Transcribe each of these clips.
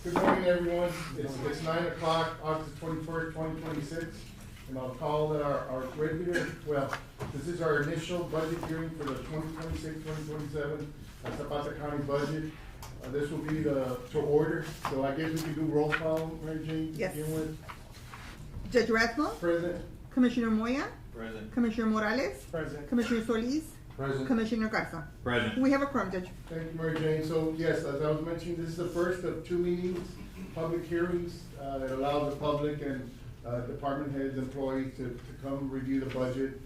Good morning, everyone. It's 9 o'clock, August 21st, 2026, and I'll call our regular, well, this is our initial budget hearing for the 2026-2027 Zapata County budget. This will be to order, so I guess we can do roll call, Mary Jane, to Yes. begin with. Judge Rathmo, Present. Commissioner Moya, Present. Commissioner Morales, Present. Commissioner Solis, Present. Commissioner Garza. Present. We have a quorum, Judge. Thank you, Mary Jane. So yes, as I was mentioning, this is the first of two meetings, public hearings, that allow the public and, department heads, employees to come review the budget,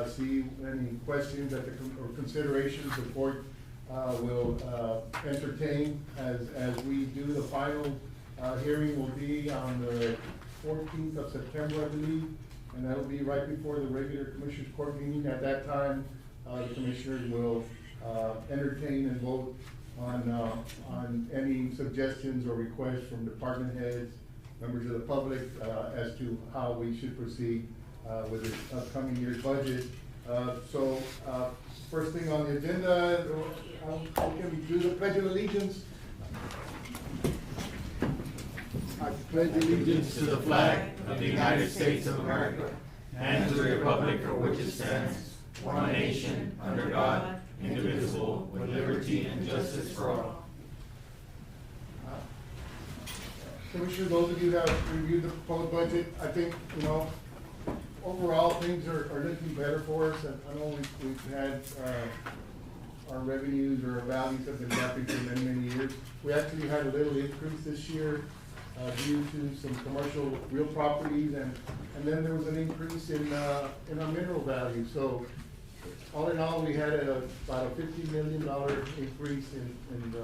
see any questions or considerations the court, will, entertain as we do. The final, hearing will be on the 14th of September, I believe, and that'll be right before the regular Commissioners Court meeting. At that time, the Commissioners will entertain and vote on any suggestions or requests from department heads, members of the public, as to how we should proceed with this upcoming year's budget. First thing on the agenda, can we do the Pledge of Allegiance? I pledge Allegiance to the flag of the United States of America and to the republic for which it stands, one nation, under God, indivisible, with liberty and justice for all. Commissioner, those of you that have reviewed the proposed budget, I think, overall, things are looking better for us. I know we've had, our revenues or our values have been dropping for many years. We actually had a little increase this year, due to some commercial real properties, and then there was an increase in our mineral value. So, all in all, we had about a $50 million increase in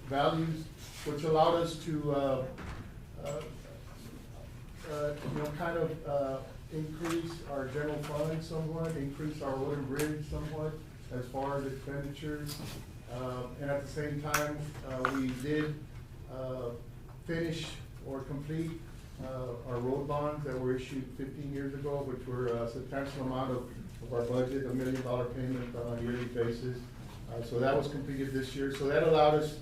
values, which allowed us to, increase our general fund somewhat, increase our road and bridge somewhat as far as expenditures. And at the same time, we did finish or complete our road bonds that were issued 15 years ago, which were a substantial amount of our budget, $1 million payment on a yearly basis. So that was completed this year. So that allowed us,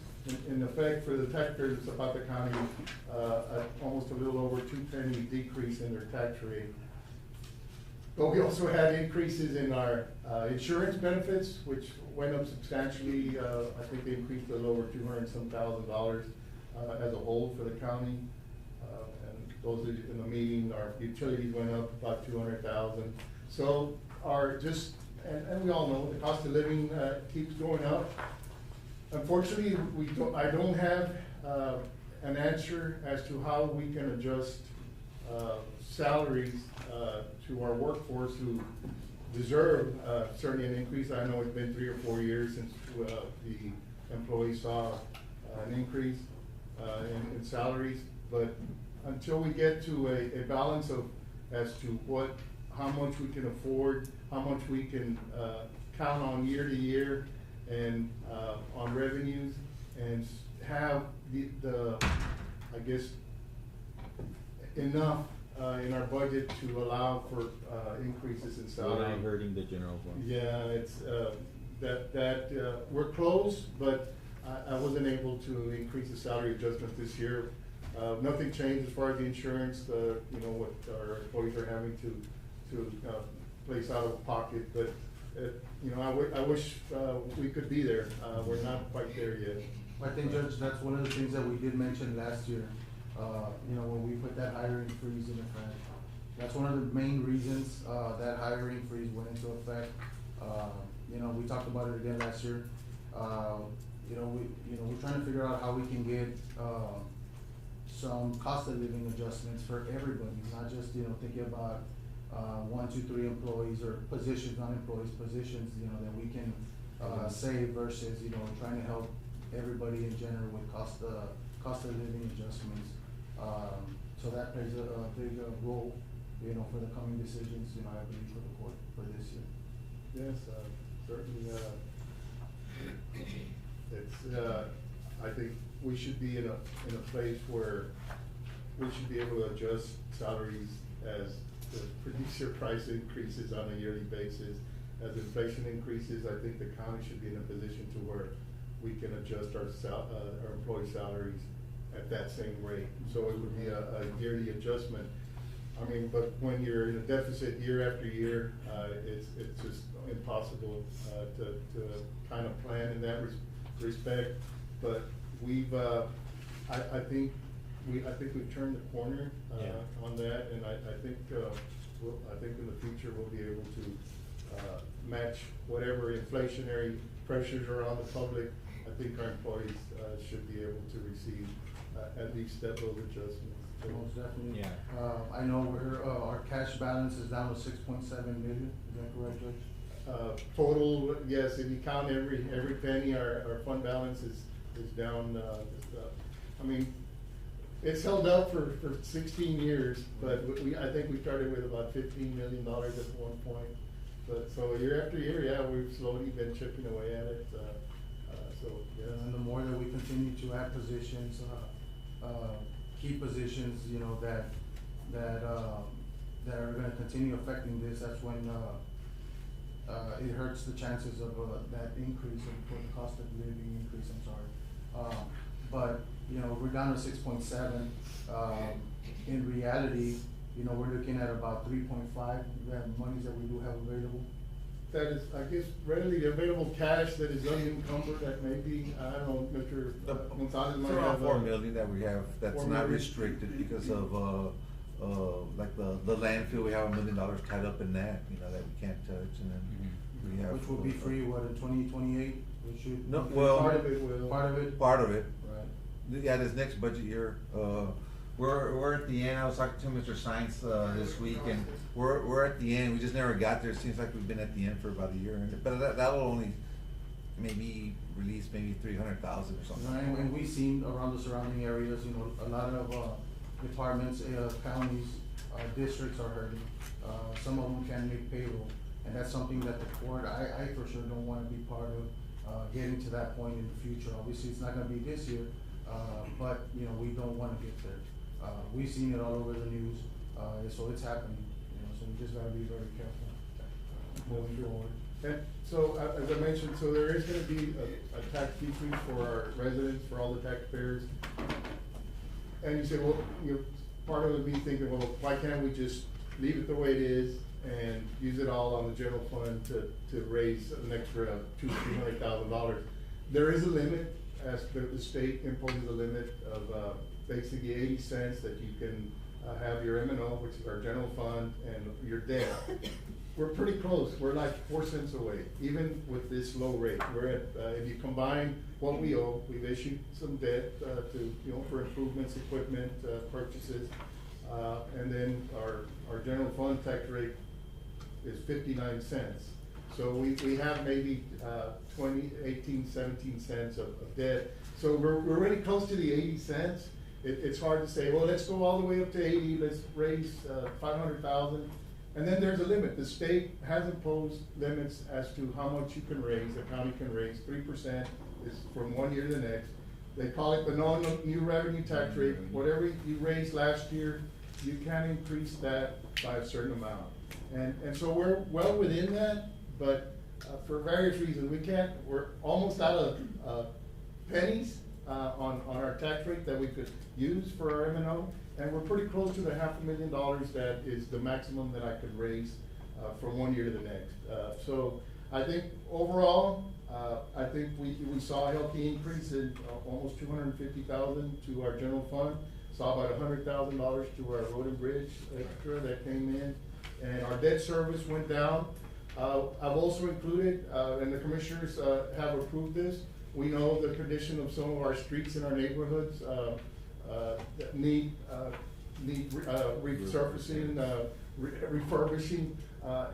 in effect, for the taxpayers of Zapata County, almost a little over 2 penny decrease in their tax rate. But we also had increases in our insurance benefits, which went up substantially. I think they increased a little over $200,000 as a whole for the county. And those in the meeting, our utilities went up about $200,000. So and we all know the cost of living keeps going up. Unfortunately, I don't have an answer as to how we can adjust salaries to our workforce who deserve certainly an increase. I know it's been 3 or 4 years since the employees saw an increase in salaries, but until we get to a balance as to how much we can afford, how much we can count on year to year, and on revenues, and have I guess, enough in our budget to allow for increases in salary. Without hurting the general fund. Yeah, it's we're close, but I wasn't able to increase the salary adjustment this year. Nothing changed as far as the insurance, what our employees are having to place out of pocket, but I wish we could be there. We're not quite there yet. I think, Judge, that's one of the things that we did mention last year. When we put that hiring freeze in effect, that's one of the main reasons that hiring freeze went into effect. We talked about it again last year. We're trying to figure out how we can get some cost of living adjustments for everybody, not just thinking about 1, 2, 3 employees or positions, not employees, positions, that we can save versus trying to help everybody in general with cost of living adjustments. So that plays a big role, for the coming decisions, I believe, for the court for this year. Yes, certainly. I think we should be in a place where we should be able to adjust salaries as the producer price increases on a yearly basis. As inflation increases, I think the county should be in a position to where we can adjust our employee salaries at that same rate. So it would be a yearly adjustment. I mean, but when you're in a deficit year after year, it's just impossible to kind of plan in that respect. But we've, I think we've turned the corner on that, and I think in the future we'll be able to match whatever inflationary pressures are on the public. I think our employees should be able to receive at least those adjustments. Most definitely. Yeah. I know our cash balance is down to 6.7 million, is that correct, Judge? Total, yes, if you count every penny, our fund balance is down, I mean, it's held up for 16 years, but I think we started with about $15 million at one point. But, so year after year, yeah, we've slowly been chipping away at it, so, yes. And the more that we continue to add positions, key positions, you know, that are gonna continue affecting this, that's when, it hurts the chances of, that increase, for the cost of living increase, I'm sorry. But, you know, we're down to 6.7, in reality, you know, we're looking at about 3.5, that monies that we do have available. That is, I guess, readily available cash that is unencumbered, that may be, I don't know, Mr. Gonzalez It's might around have. 4 million that we have, that's 4 not million. restricted because of, like the landfill, we have $1 million tied up in that, you know, that we can't touch, and then we have. Which will be free, what, in 2028, we should? No, well. Part of it will. Part of it? Part of it. Right. Yeah, this next budget year, we're at the end. I was talking to Mr. Science, this week, and we're at the end. We just never got there. It seems like we've been at the end for about a year, but that'll only maybe release maybe 300,000 or something. And we've seen around the surrounding areas, you know, a lot of, departments, counties, districts are hurting. Some of them can't make payroll, and that's something that the court, I for sure don't wanna be part of, getting to that point in the future. Obviously, it's not gonna be this year, but, you know, we don't wanna get there. We've seen it all over the news, so it's happening, you know, so we just gotta be very careful moving forward. And so, as I mentioned, so there is gonna be a tax decrease for our residents, for all the taxpayers. And you say, well, you know, part of it me thinking, well, why can't we just leave it the way it is and use it all on the general fund to raise an extra $200,000-300,000? There is a limit, as the state imposes a limit of, basically 80 cents that you can, have your M&O, which is our general fund, and your debt. We're pretty close, we're like 4 cents away, even with this low rate. We're at, if you combine what we owe, we've issued some debt, to, you know, for improvements, equipment, purchases. And then our general fund tax rate is 59 cents. So we have maybe, 18, 17 cents of debt. So we're really close to the 80 cents. It's hard to say, well, let's go all the way up to 80, let's raise, 500,000. And then there's a limit. The state has imposed limits as to how much you can raise, the county can raise. 3% is from one year to the next. They call it the new revenue tax rate. Whatever you raised last year, you can increase that by a certain amount. And so we're well within that, but for various reasons, we're almost out of pennies on our tax rate that we could use for our M&O. And we're pretty close to the $500,000 that is the maximum that I could raise from one year to the next. So I think overall, I think we saw a healthy increase in almost $250,000 to our general fund. Saw about $100,000 to our road and bridge extra that came in, and our debt service went down. I've also included, and the commissioners have approved this. We know the condition of some of our streets in our neighborhoods that need resurfacing, refurbishing,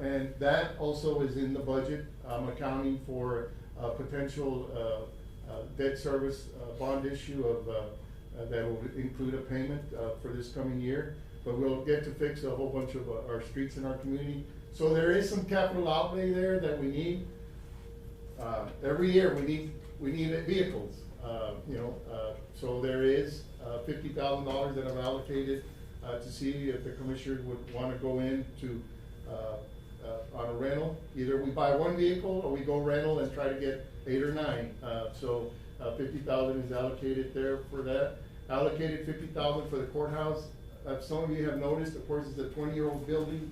and that also is in the budget. I'm accounting for potential debt service bond issue of that will include a payment for this coming year. But we'll get to fix a whole bunch of our streets in our community. So there is some capital outlay there that we need. Every year we need vehicles, so there is $50,000 that I've allocated to see if the commissioners would want to go into on a rental. Either we buy one vehicle or we go rental and try to get 8 or 9. So $50,000 is allocated there for that. allocated 50,000 for the courthouse. Some of you have noticed, of course, it's a 20-year-old building.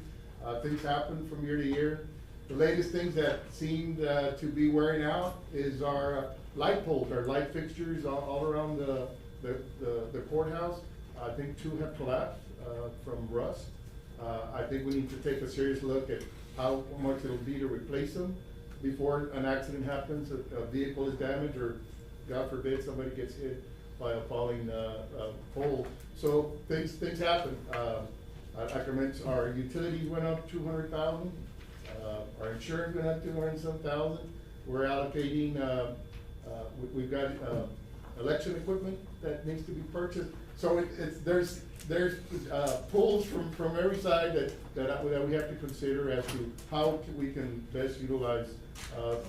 Things happen from year to year. The latest things that seem to be wearing out is our light poles, our light fixtures all around the courthouse. I think 2 have collapsed from rust. I think we need to take a serious look at how much it'll be to replace them before an accident happens, a vehicle is damaged, or God forbid, somebody gets hit by a falling pole. So things happen. I can mention our utilities went up 200,000. Our insurance went up 200-some thousand. We're allocating, we've got election equipment that needs to be purchased. So there's pulls from every side that we have to consider as to how we can best utilize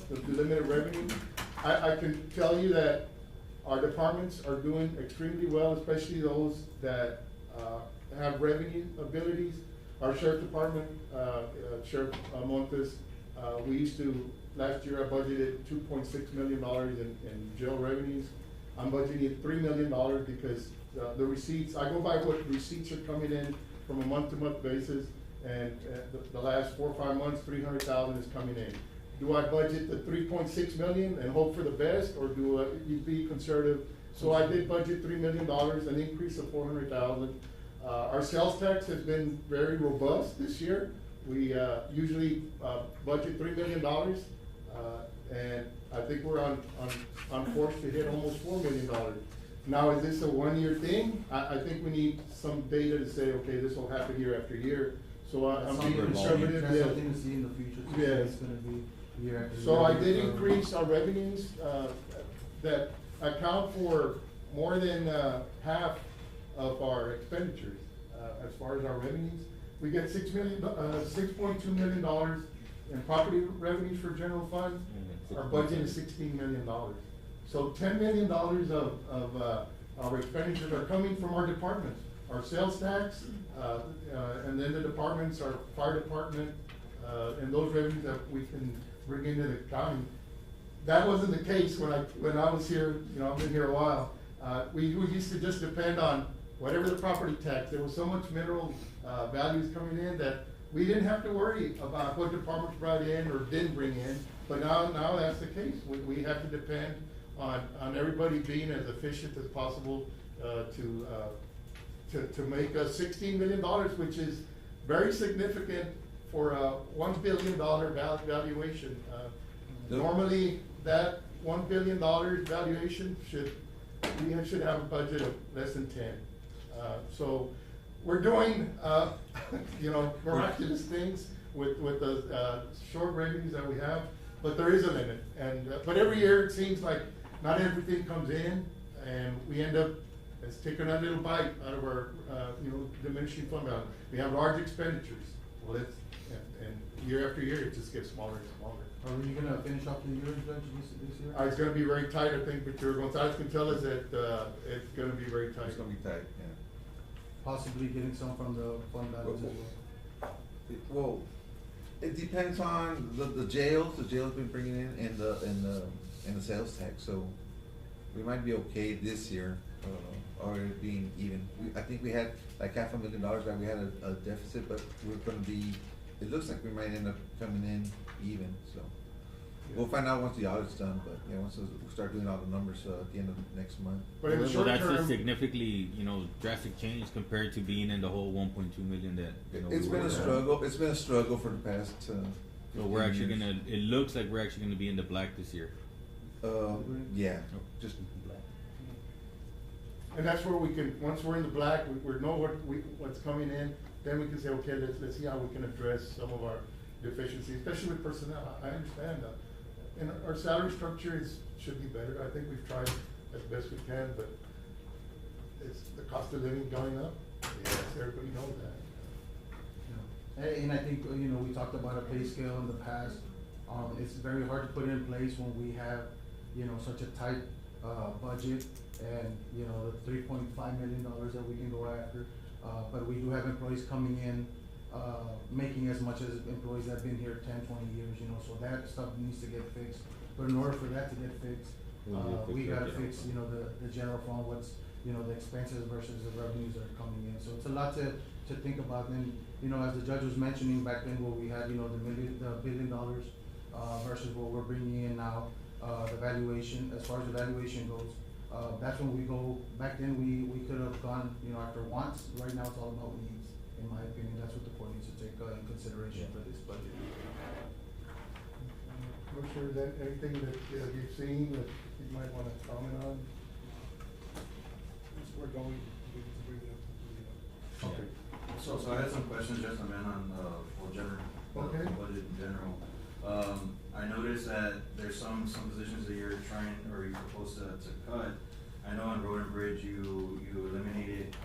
the limited revenue. I can tell you that our departments are doing extremely well, especially those that have revenue abilities. Our sheriff department, Sheriff Montes, we used to, last year I budgeted $2.6 million in jail revenues. I'm budgeting $3 million because the receipts, I go by what receipts are coming in from a month-to-month basis, and the last 4 or 5 months, 300,000 is coming in. Do I budget the 3.6 million and hope for the best, or do you be conservative? So I did budget $3 million, an increase of 400,000. Our sales tax has been very robust this year. We usually budget $3 million, and I think we're on course to hit almost $4 million. Now, is this a one-year thing? I think we need some data to say, okay, this will happen year after year. So I'm being conservative. That's something to see in the future. So Yes. It's gonna be year after year. So I did increase our revenues, that account for more than half of our expenditures, as far as our revenues. We get $6.2 million in property revenues for general fund. Our budget is $16 million. So $10 million of our expenditures are coming from our departments. Our sales tax, and then the departments, our fire department, and those revenues that we can bring into the county. That wasn't the case when I was here. You know, I've been here a while. We used to just depend on whatever the property tax. There was so much mineral values coming in that we didn't have to worry about what departments brought in or didn't bring in. But now that's the case. We have to depend on everybody being as efficient as possible to make us $16 million, which is very significant for a $1 billion valuation. Normally, that $1 billion valuation we should have a budget of less than 10. So we're doing, miraculous things with the short revenues that we have, but there is a limit. And but every year it seems like not everything comes in, and we end up taking a little bite out of our diminishing fund balance. We have large expenditures. Well, and year after year it just gets smaller and smaller. Are you gonna finish off the year, Judge, this year? It's gonna be very tight, I think, but Gonzalez can tell us that it's gonna be very tight. It's gonna be tight, yeah. Possibly getting some from the fund balance as well. Well, it depends on the jails. The jail's been bringing in the sales tax, so we might be okay this year, or it being even. I think we had like $500,000 that we had a deficit, but we're gonna be. It looks like we might end up coming in even. So we'll find out once the audit's done. But yeah, once we start doing all the numbers at the end of next month. But in the short that's term, a significantly, drastic change compared to being in the whole 1.2 million that It's we been were a at. struggle. It's been a struggle for the past. So we're 15 actually years. it looks like we're actually gonna be in the black this year. Yeah, just black. and that's where we can, once we're in the black, we know what's coming in, then we can say, okay, let's see how we can address some of our deficiencies, especially with personnel. I understand that. And our salary structure should be better. I think we've tried as best we can, but it's the cost of living going up. Yes, everybody knows that. And I think, we talked about a pay scale in the past. It's very hard to put in place when we have, such a tight, budget and, the $3.5 million that we can go after. But we do have employees coming in, making as much as employees that have been here 10, 20 years, so that stuff needs to get fixed. But in order for that to get fixed, we gotta fix, you know, the general fund, what's, you know, the expenses versus the revenues that are coming in. So it's a lot to think about. And, you know, as the judge was mentioning back then, what we had, you know, the $1 billion, versus what we're bringing in now, the valuation, as far as the valuation goes, that's when we go, back then, we could have gone, you know, after wants. Right now, it's all about needs, in my opinion. That's what the court needs to take in consideration for this budget. Commissioner, is that anything that you've seen that you might wanna comment on? We're going, we can bring it up. Okay. So I had some questions, just a minute on, well, general, Okay. budget in general. I noticed that there's some positions that you're trying, or you're supposed to cut. I know on Road and Bridge, you eliminated,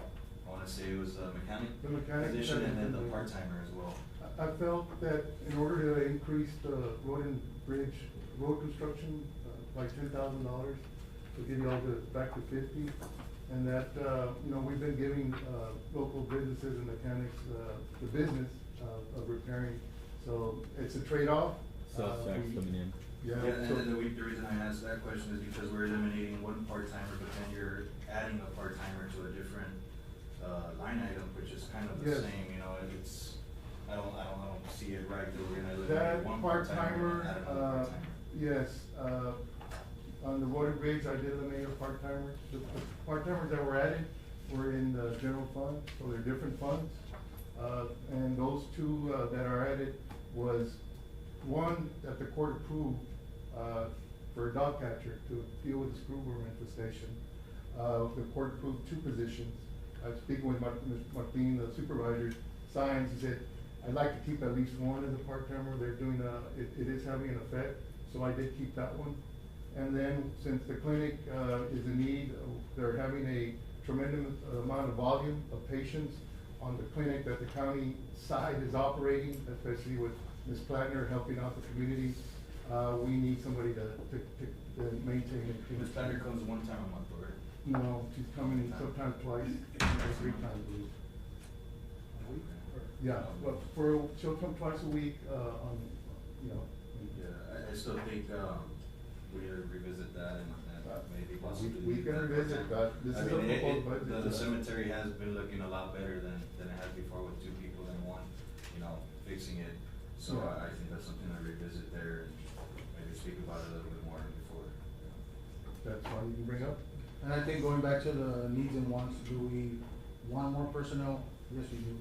I wanna say it was the mechanic. The mechanic Position and then the position. part-timer as well. I felt that in order to increase the road and bridge, road construction, by $10,000, to get you all back to 50, and that, you know, we've been giving, local businesses and mechanics, the business, of repairing, so it's a trade-off. Sales tax coming in. Yeah, And so, then the reason I asked that question is because we're eliminating one part-timer, but then you're adding a part-timer to a different, line item, which is kind of the Yes. same, you know, it's, I don't see it right, that we're gonna that eliminate one part-timer and add another part-timer, part-timer. yes, on the road and bridge, I did eliminate a part-timer. The part-timers that were added were in the general fund, so they're different funds. And those two, that are added was one that the court approved, for a dog catcher to deal with the screw worm infestation. The court approved 2 positions. I was speaking with Martin, the supervisor, Science, he said, I'd like to keep at least one as a part-timer. They're doing it is having an effect, so I did keep that one. And then, since the clinic, is in need, they're having a tremendous amount of volume of patients on the clinic that the county side is operating, especially with Ms. Plattner helping out the community. We need somebody to maintain it. Ms. Platter comes one time a month, right? No, she's coming sometimes twice, or 3 times a week. A week or? Yeah, but she'll come twice a week, on, you know. Yeah, I still think, we gotta revisit that and maybe possibly. We can revisit that. This I is a mean, proposed budget. the cemetery has been looking a lot better than it has before with 2 people than one, you know, fixing it. So Yeah. I think that's something to revisit there and maybe speak about it a little bit more than before. That's one you can bring up? And I think going back to the needs and wants, do we want more personnel? Yes, we do.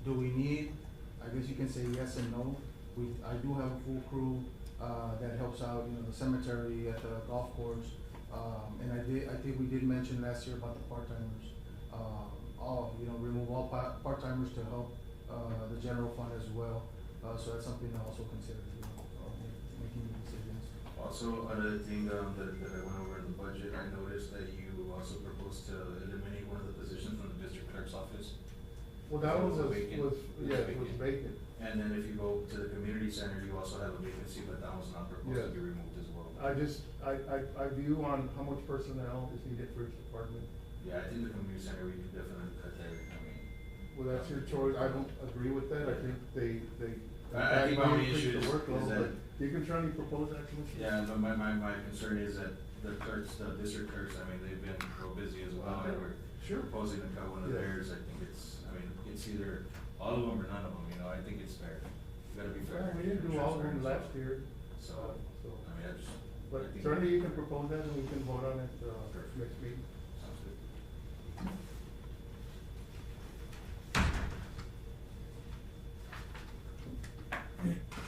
Do we need? I guess you can say yes and no. I do have a full crew, that helps out, you know, the cemetery, at the golf course. And I think we did mention last year about the part-timers. Remove all part-timers to help, the general fund as well. So that's something to also consider, you know, making the decisions. Also, another thing, that I went over in the budget, I noticed that you also proposed to eliminate one of the positions from the district clerk's office. Well, that one was, vacant. yeah, it was vacant. And then if you go to the community center, you also have a vacancy, but that was not proposed to Yeah. be removed as well. I view on how much personnel is needed for each department. Yeah, I think the community center, we could definitely cut that, I mean. Well, that's your choice. I don't agree with that. I think they. I think my only increase issue the is workload, that- but you can certainly propose that, Commissioner. Yeah, but my concern is that the clerks, the district clerks, I mean, they've been real busy as well, and we're Sure. proposing to cut one of Yeah. theirs. I think it's either all of them or none of them, you know, I think it's fair. You gotta be fair. Well, we didn't do all of them Transparent. last year. So, So, I mean, I just. but I think- certainly you can propose that and we can vote on it, next meeting. Sounds good.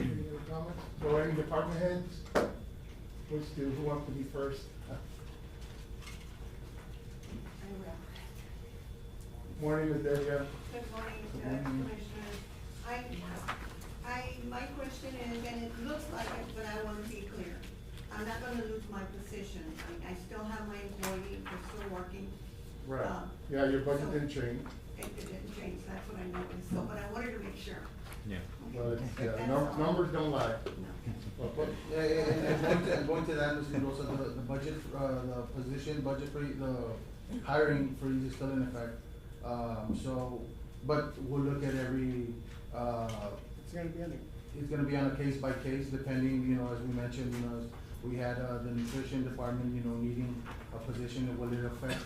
Any other comments? So any department heads? Who wants to be first? Morning, Ms. Delia. Good morning, Good morning. Commissioners. My question is, and it looks like it, but I want to be clear. I'm not gonna lose my position. I still have my employee, we're still working. Right. Uh, Yeah, your budget so- didn't change. It didn't change, that's what I noticed, so, but I wanted to make sure. Yeah. Well, it's, yeah, That's all. numbers don't lie. No. Yeah, and going to that, Mr. Mendoza, the budget, the position, budget the hiring freeze is still in effect. But we'll look at every, It's gonna be under. it's gonna be on a case by case, depending, you know, as we mentioned, you know, We had, the nutrition department, you know, needing a position, will it affect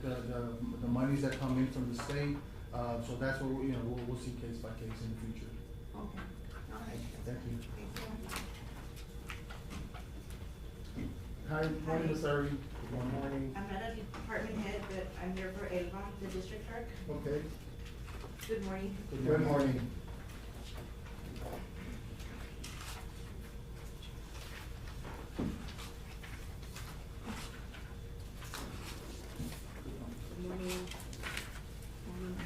the monies that come in from the state? So that's what, you know, we'll see case by case in the future. Okay, all right. Thank you. Hi, morning, Ms. Ari. Good morning. I'm not a department head, but I'm here for Elva, the district clerk. Okay, Good morning. good morning. Good morning.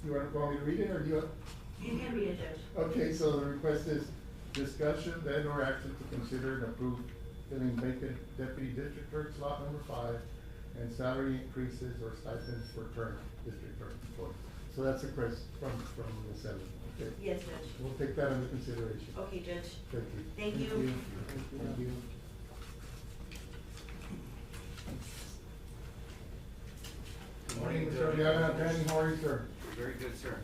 You want me to read it, or do you? You can read it, Judge. Okay, so the request is discussion then or action to consider and approve filling vacant deputy district clerk slot number 5 and salary increases or stipends for current district clerk employees. So that's a request from the seven, okay? Yes, Judge. We'll take that under consideration. Okay, Judge. Thank you. Thank you. Thank you. Good Morning, morning, Mr. Judge. Ariana, Danny, how are you, sir? Very good, sir.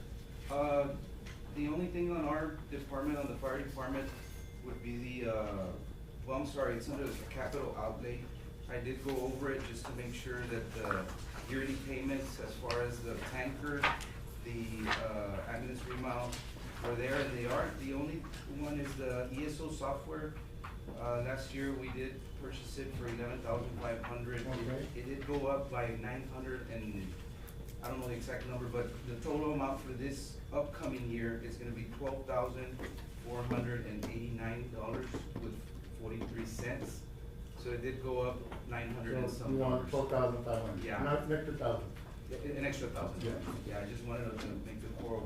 The only thing on our department, on the fire department, would be the, well, I'm sorry, it's under the capital outlay. I did go over it just to make sure that the yearly payments, as far as the tanker, the, ambulance remount were there, and they are. The only one is the ESO software. Last year, we did purchase it for $11,500. Okay. It did go up by 900 and, I don't know the exact number, but the total amount for this upcoming year is gonna be $12,489 with 43 cents. So it did go up 900 and So some you want dollars. 12,500? Yeah. Not an extra 1,000? An extra 1,000. Yeah. Yeah, I just wanted to make the court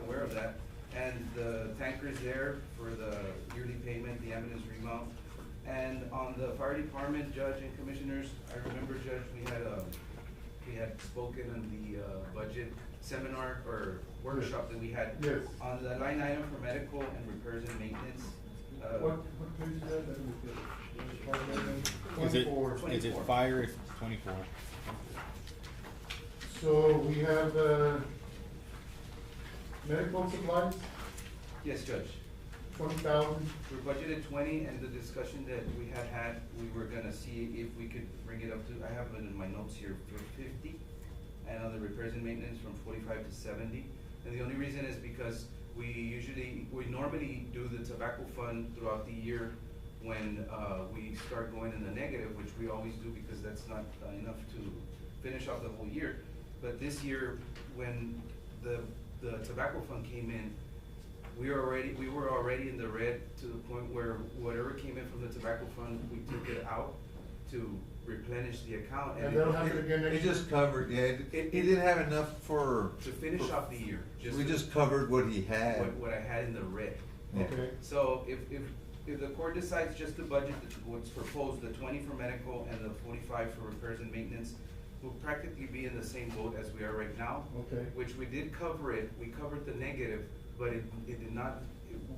aware of that. And the tanker is there for the yearly payment, the ambulance remount. And on the fire department, Judge and Commissioners, I remember, Judge, we had spoken on the, budget seminar or workshop that we had. Yes. On the line item for medical and repairs and maintenance. What page is that? Let me get it. Is it, 24. is it fire, it's 24? So we have, medical supplies, Yes, Judge. 20,000. We're budgeted 20, and the discussion that we had, we were gonna see if we could bring it up to, I have it in my notes here, for 50. And on the repairs and maintenance from 45 to 70. And the only reason is because we normally do the tobacco fund throughout the year when, we start going in the negative, which we always do because that's not enough to finish off the whole year. But this year, when the tobacco fund came in, we were already in the red to the point where whatever came in from the tobacco fund, we took it out to replenish the account. And that'll happen again next It year? just covered, yeah, he didn't have enough for. To finish off the year. We just covered what he had. What I had in the red. Yeah. Okay. So if the court decides just to budget what's proposed, the 20 for medical and the 45 for repairs and maintenance, we'll practically be in the same boat as we are right now. Okay. Which we did cover it, we covered the negative, but it did not,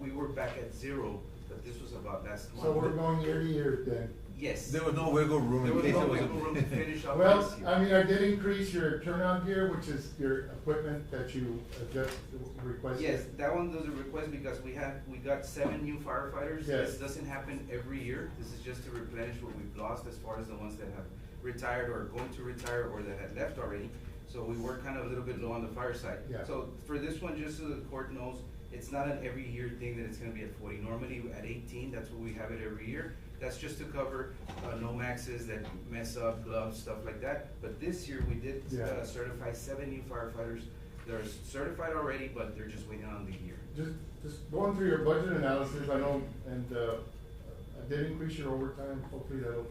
we were back at zero, but this was about last month. So we're going year to year then? Yes. There was no wiggle room There in was case no it was. wiggle room to finish off Well, this year. I mean, I did increase your turnout gear, which is your equipment that you just requested. Yes, that one was a request because we got 7 new firefighters. Yes. This doesn't happen every year. This is just to replenish what we've lost as far as the ones that have retired or are going to retire or that had left already. So we were kind of a little bit low on the fire side. Yeah. So for this one, just so the court knows, it's not an every year thing that it's gonna be at 40. Normally at 18, that's what we have it every year. That's just to cover, no maxes that mess up, gloves, stuff like that. But this year, we did Yeah. certify 7 new firefighters. They're certified already, but they're just waiting on the year. Just going through your budget analysis, I know, and, I did increase your overtime, hopefully that'll,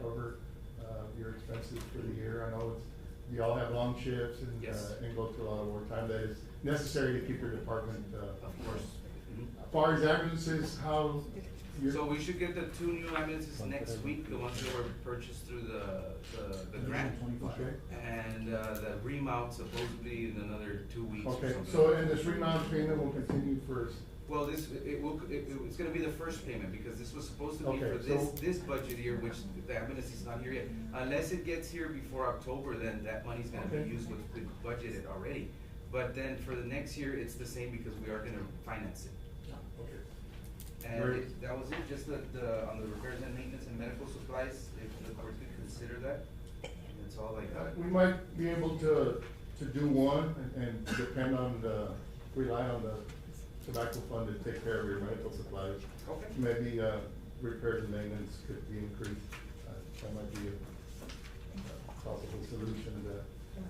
cover, your expenses for the year. I know you all have long shifts and, Yes. and go through a lot of overtime that is necessary to keep your department, Of course. Mhm. As far as ambulances, how you're. So we should get the 2 new ambulances next week, the ones that were purchased through the grant. Okay. And, the remount supposedly in another 2 weeks or Okay, something. so, and this remount payment will continue for Well, it's gonna be the first payment, because this was supposed to be Okay, for this, so- this budget year, which the ambulance is not here yet. Unless it gets here before October, then that money's gonna Okay. be used with budgeted already. But then for the next year, it's the same, because we are gonna finance it. Okay. And Great. that was it, just on the repairs and maintenance and medical supplies, if the court could consider that, that's all I got. We might be able to do one and depend on rely on the tobacco fund to take care of your medical supplies. Okay. Maybe, repairs and maintenance could be increased, that might be a possible solution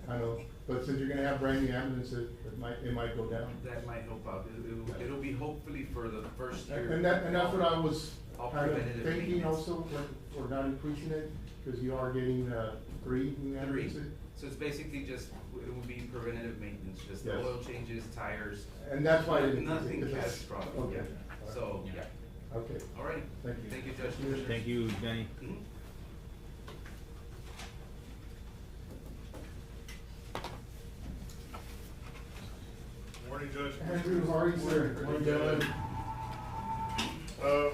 I know, but since you're gonna have brand new ambulances, it might go down. That might help out, it'll be hopefully for the first year. And that's what I was All kind of preventative thinking maintenance. also, for not increasing it, cause you are getting, 3 new ambulances. So it's basically just, it will be preventative maintenance, just the Yes. oil changes, tires. And that's why I didn't. Nothing because it's- catastrophic, Okay. yeah. So, yeah, Okay. alrighty. Thank you. Thank you, Judge. Thank you, Danny. Mhm. Morning, Judge. Andrew, how are you, sir? Morning, Gentlemen. I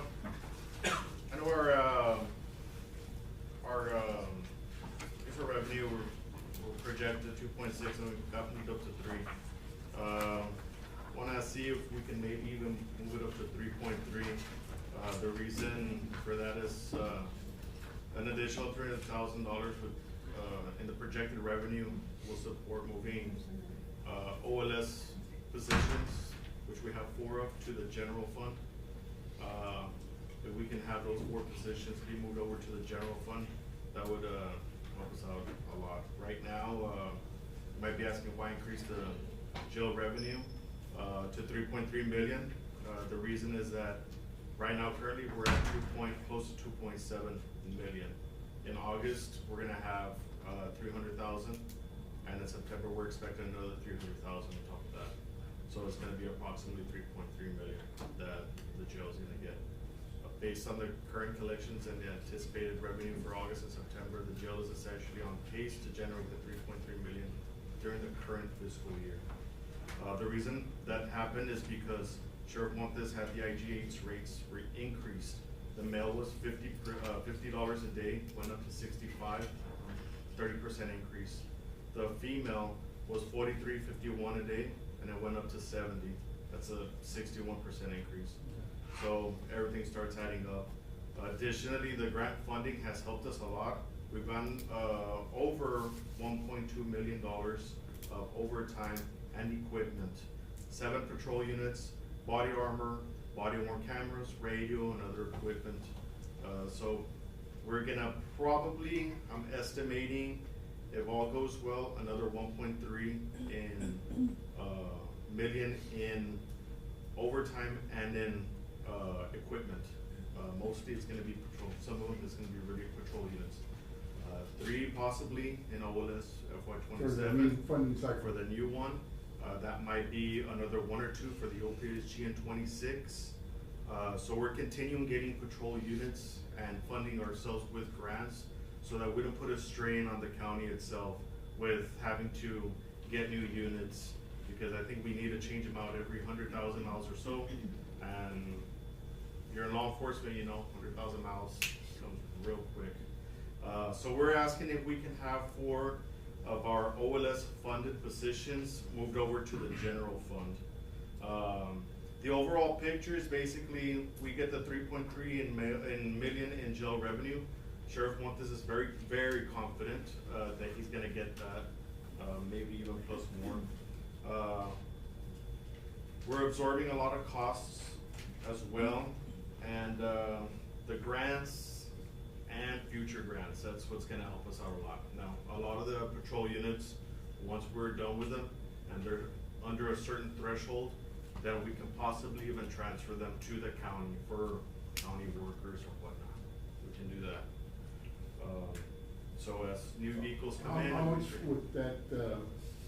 know our revenue, we're projected 2.6 and we got moved up to 3. Wanna see if we can maybe even move it up to 3.3. The reason for that is, an additional $300,000 with, in the projected revenue will support moving, OLS positions, which we have 4 of, to the general fund. If we can have those 4 positions be moved over to the general fund, that would, help us out a lot. Right now, you might be asking why increase the jail revenue, to 3.3 million. The reason is that right now, currently, we're at close to 2.7 million. In August, we're gonna have, 300,000, and in September, we're expecting another 300,000 on top of that. So it's gonna be approximately 3.3 million that the jail's gonna get. Based on the current collections and the anticipated revenue for August and September, the jail is essentially on pace to generate the 3.3 million during the current fiscal year. The reason that happened is because Sheriff Montes had the IGH rates increased. The male was $50 a day, went up to 65, 30% increase. The female was $43.51 a day, and it went up to 70. That's a 61% increase. So everything starts adding up. Additionally, the grant funding has helped us a lot. We've gone over $1.2 million of overtime and equipment. 7 patrol units, body armor, body worn cameras, radio, and other equipment. So we're gonna probably, I'm estimating, if all goes well, another 1.3 million in overtime and in equipment. Mostly it's gonna be patrol, some of them is gonna be really patrol units. 3 possibly in OLS FY For the new 27. funding cycle. For the new one, that might be another 1 or 2 for the OPSG in 26. So we're continuing getting patrol units and funding ourselves with grants so that we don't put a strain on the county itself with having to get new units, because I think we need to change them out every 100,000 miles or so. And you're in law enforcement, you know, 100,000 miles comes real quick. So we're asking if we can have 4 of our OLS funded positions moved over to the general fund. The overall picture is basically, we get the 3.3 in million in jail revenue. Sheriff Montes is very, very confident, that he's gonna get that, maybe even plus more. We're absorbing a lot of costs as well, and, the grants and future grants, that's what's gonna help us out a lot. Now, a lot of the patrol units, once we're done with them, and they're under a certain threshold, then we can possibly even transfer them to the county for county workers or whatnot. We can do that. So as new vehicles come in. How much would that,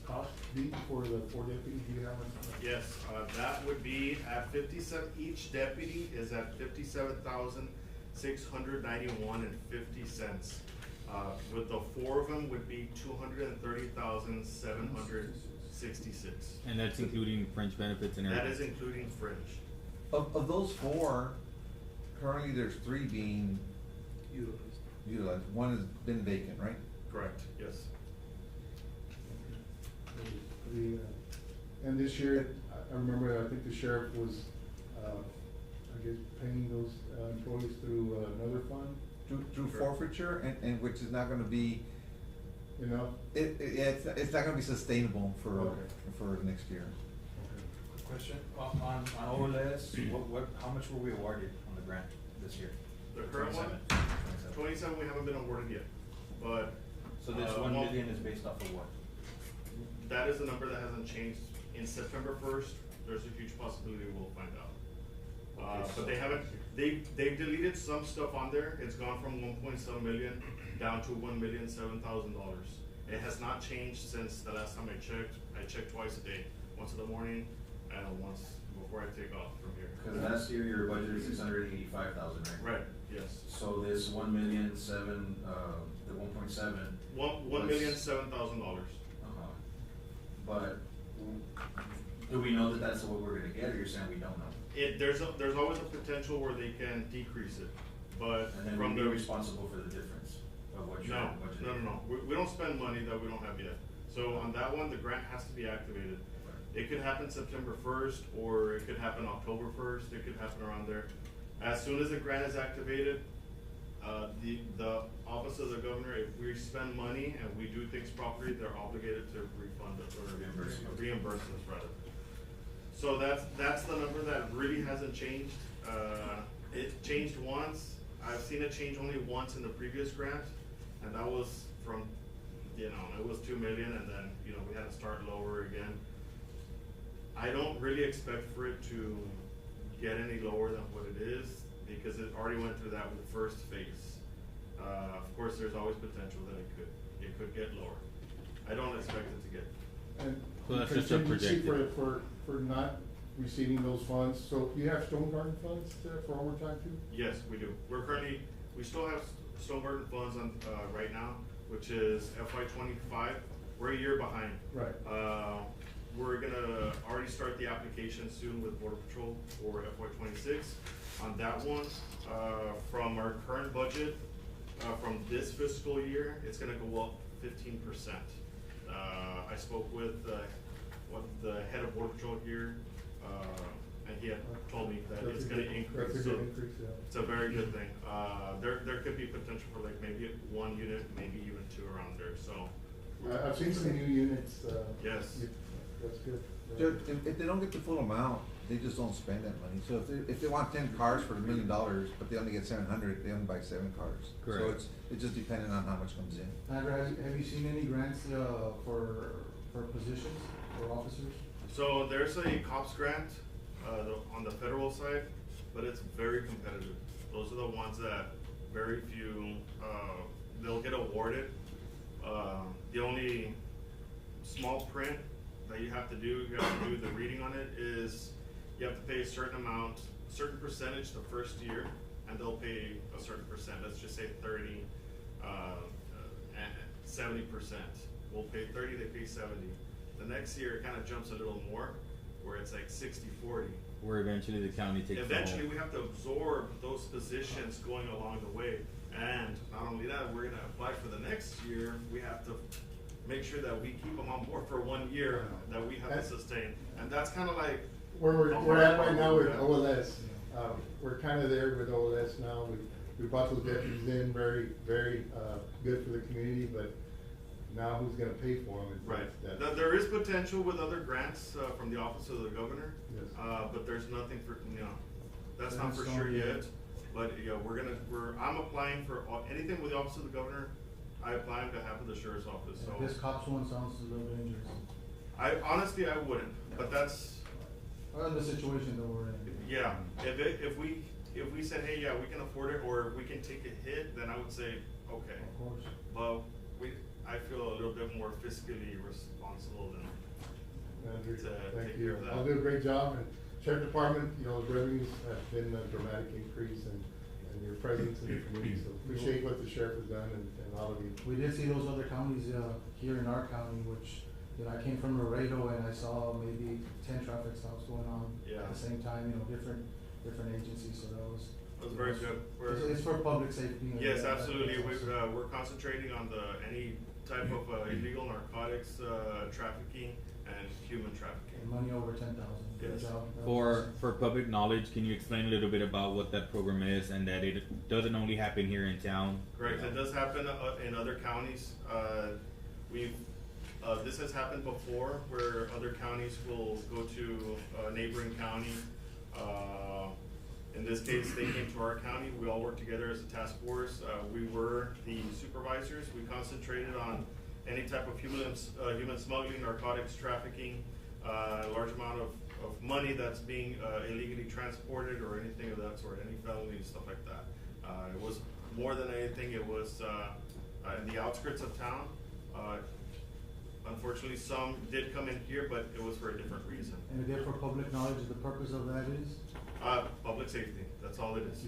cost be for the 4 deputies? Do you have a? Yes, that would be at 57, each deputy is at 57,691.50 cents. With the 4 of them would be 230,766. And that's including fringe benefits and everything? That is including fringe. Of those four, currently there's three being utilized. One has been vacant, right? Correct, yes. And this year, I remember, I think the sheriff was, I guess, paying those employees through another fund, Through forfeiture, and which is not gonna be, you know? it's not gonna be sustainable for Okay. next year. Question, on OLS, how much were we awarded on the grant this year? The current one, 27. 27, we haven't been awarded yet, but. So this 1 million is based off of what? That is a number that hasn't changed. In September first, there's a huge possibility we'll find out. Okay, But they haven't, they've deleted some stuff on there. It's gone from 1.7 million down to $1,007,000. It has not changed since the last time I checked. I check twice a day, once in the morning and once before I take off from here. Cause last year your budget is 685,000, right? Right, yes. So this 1,000,007, the 1.7. $1,007,000. Uh-huh. But do we know that that's what we're gonna get, or you're saying we don't know? There's always a potential where they can decrease it, but And then from we'd the. be responsible for the difference of what you're No, budgeting? no. We don't spend money that we don't have yet. So on that one, the grant has to be activated. It could happen September first, or it could happen October first, it could happen around there. As soon as the grant is activated, the office of the governor, if we spend money and we do things properly, they're obligated to refund us or reimburse us rather. So that's the number that really hasn't changed. It changed once. I've seen it change only once in the previous grant, and that was from, it was 2 million, and then, we had to start lower again. I don't really expect for it to get any lower than what it is, because it already went through that first phase. Of course, there's always potential that it could get lower. I don't expect it to get. And So that's just a contingency projected. for not receiving those funds, so you have Stone Garden funds for overtime too? Yes, we do. We still have Stone Garden funds on, right now, which is FY 25. We're a year behind. Right. We're gonna already start the application soon with Border Patrol for FY 26. On that one, from our current budget, from this fiscal year, it's gonna go up 15%. I spoke with the head of Border Patrol here, and he had told me that it's gonna increase. That's a So good increase, yeah. it's a very good thing. There could be potential for like maybe 1 unit, maybe even 2 around there, so. I've seen some new units, Yes. that's good. So if they don't get the full amount, they just don't spend that money. So if they want 10 cars for $1 million, but they only get 700, they only buy 7 cars. So Correct. it's just depending on how much comes in. Sandra, have you seen any grants, for positions, for officers? So there's a cops grant, on the federal side, but it's very competitive. Those are the ones that very few, they'll get awarded. The only small print that you have to do the reading on it is you have to pay a certain amount, a certain percentage the first year, and they'll pay a certain percent, let's just say 30, and 70%. We'll pay 30, they pay 70. The next year, it kind of jumps a little more, where it's like 60-40. Where eventually the county takes the whole. Eventually, we have to absorb those positions going along the way. And not only that, we're gonna apply for the next year. We have to make sure that we keep them on board for 1 year, that we have to sustain. And that's kind of like. Where we're at right now with OLS, we're kind of there with OLS now. We brought those deputies in, very, very, good for the community, but now who's gonna pay for them? Right. Now, there is potential with other grants, from the office of the governor. Yes. But there's nothing for, that's not for sure yet. But, I'm applying for anything with the office of the governor. I apply on behalf of the sheriff's office, so. This cops one sounds a little dangerous. Honestly, I wouldn't, but that's, The situation that we're in. yeah, if we said, hey, yeah, we can afford it, or we can take a hit, then I would say, okay. Of course. But I feel a little bit more fiscally responsible than Andrew, to thank take you. care of that. I'll do a great job, and Sheriff Department, revenues have been a dramatic increase, and your presence in the community, so appreciate what the sheriff has done and all of you. We did see those other counties, here in our county, which, You know, I came from Laredo and I saw maybe 10 traffic stops going on Yeah. at the same time, you know, different agencies, so that was. That was very good. It's for public safety. You know, Yes, that- absolutely. that's awesome. We're concentrating on any type of illegal narcotics trafficking and human trafficking. And money over 10,000. Good Yes. job. That was For awesome. public knowledge, can you explain a little bit about what that program is and that it doesn't only happen here in town? Correct. It does happen in other counties. This has happened before where other counties will go to a neighboring county. In this case, they came to our county. We all worked together as a task force. We were the supervisors. We concentrated on any type of human smuggling, narcotics trafficking, a large amount of money that's being illegally transported or anything of that sort, any felonies, stuff like that. It was more than anything, it was in the outskirts of town. Unfortunately, some did come in here, but it was for a different reason. And again, for public knowledge, the purpose of that is? Public safety, that's all it is,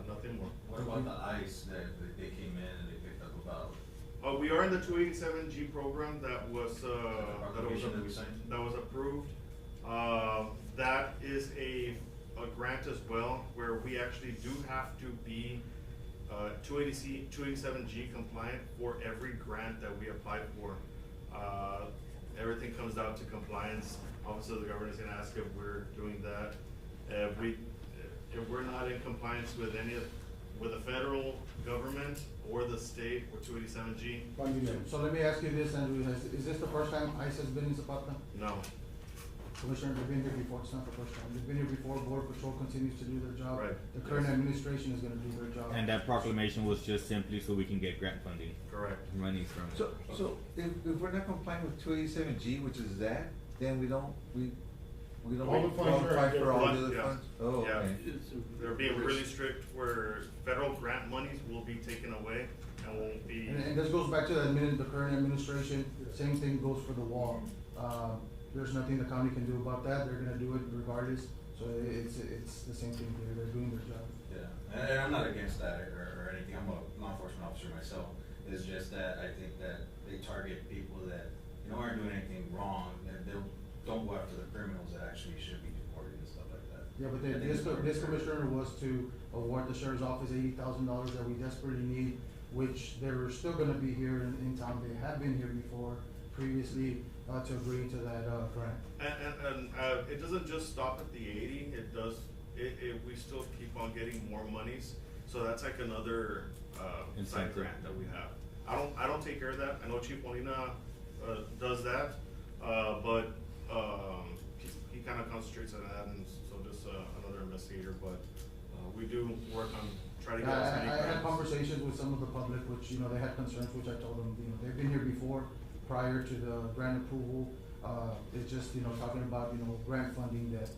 nothing more. What about the ICE that they came in and they picked up about? We are in the 287G program that was Proclamation that we signed? that was approved. That is a grant as well, where we actually do have to be 287G compliant for every grant that we apply for. Everything comes down to compliance. Obviously, the government is gonna ask if we're doing that. If we're not in compliance with with the federal government or the state or 287G, So let me ask you this, Andrew, is this the first time ICE has been in Zapata? no. Commissioner, they've been here before, it's not the first time, they've been here before, Border Patrol continues to do their job. Right. The current Yes. administration is gonna do their job. And that proclamation was just simply so we can get grant funding, Correct. money from. So if we're not complying with 287G, which is that, then we don't All the funds are qualify for all the different. other Yeah. funds? Oh, Yeah. okay. They're being really strict where federal grant monies will be taken away and won't be. And this goes back to the current administration, same thing goes for the wall. There's nothing the county can do about that, they're gonna do it regardless, so it's the same thing here, they're doing their job. Yeah, and I'm not against that or anything, I'm a law enforcement officer myself, it's just that I think that they target people that, you know, aren't doing anything wrong, and they don't go after the criminals that actually should be deported and stuff like that. Yeah, but I think it's this fair. commissioner was to award the sheriff's office $80,000 that we desperately need, which they're still gonna be here in town, they have been here before, previously, to agree to that, grant. And it doesn't just stop at the 80, we still keep on getting more monies, so that's like another, side Incentive. grant that we have. I don't take care of that, I know Chief Molina, does that, but, he kinda concentrates on that, and so just, another investigator, but, we do work on trying to get as many I grants. had conversations with some of the public, which, you know, they had concerns, which I told them, you know, they've been here before, prior to the grant approval. It's just, you know, talking about, you know, grant funding that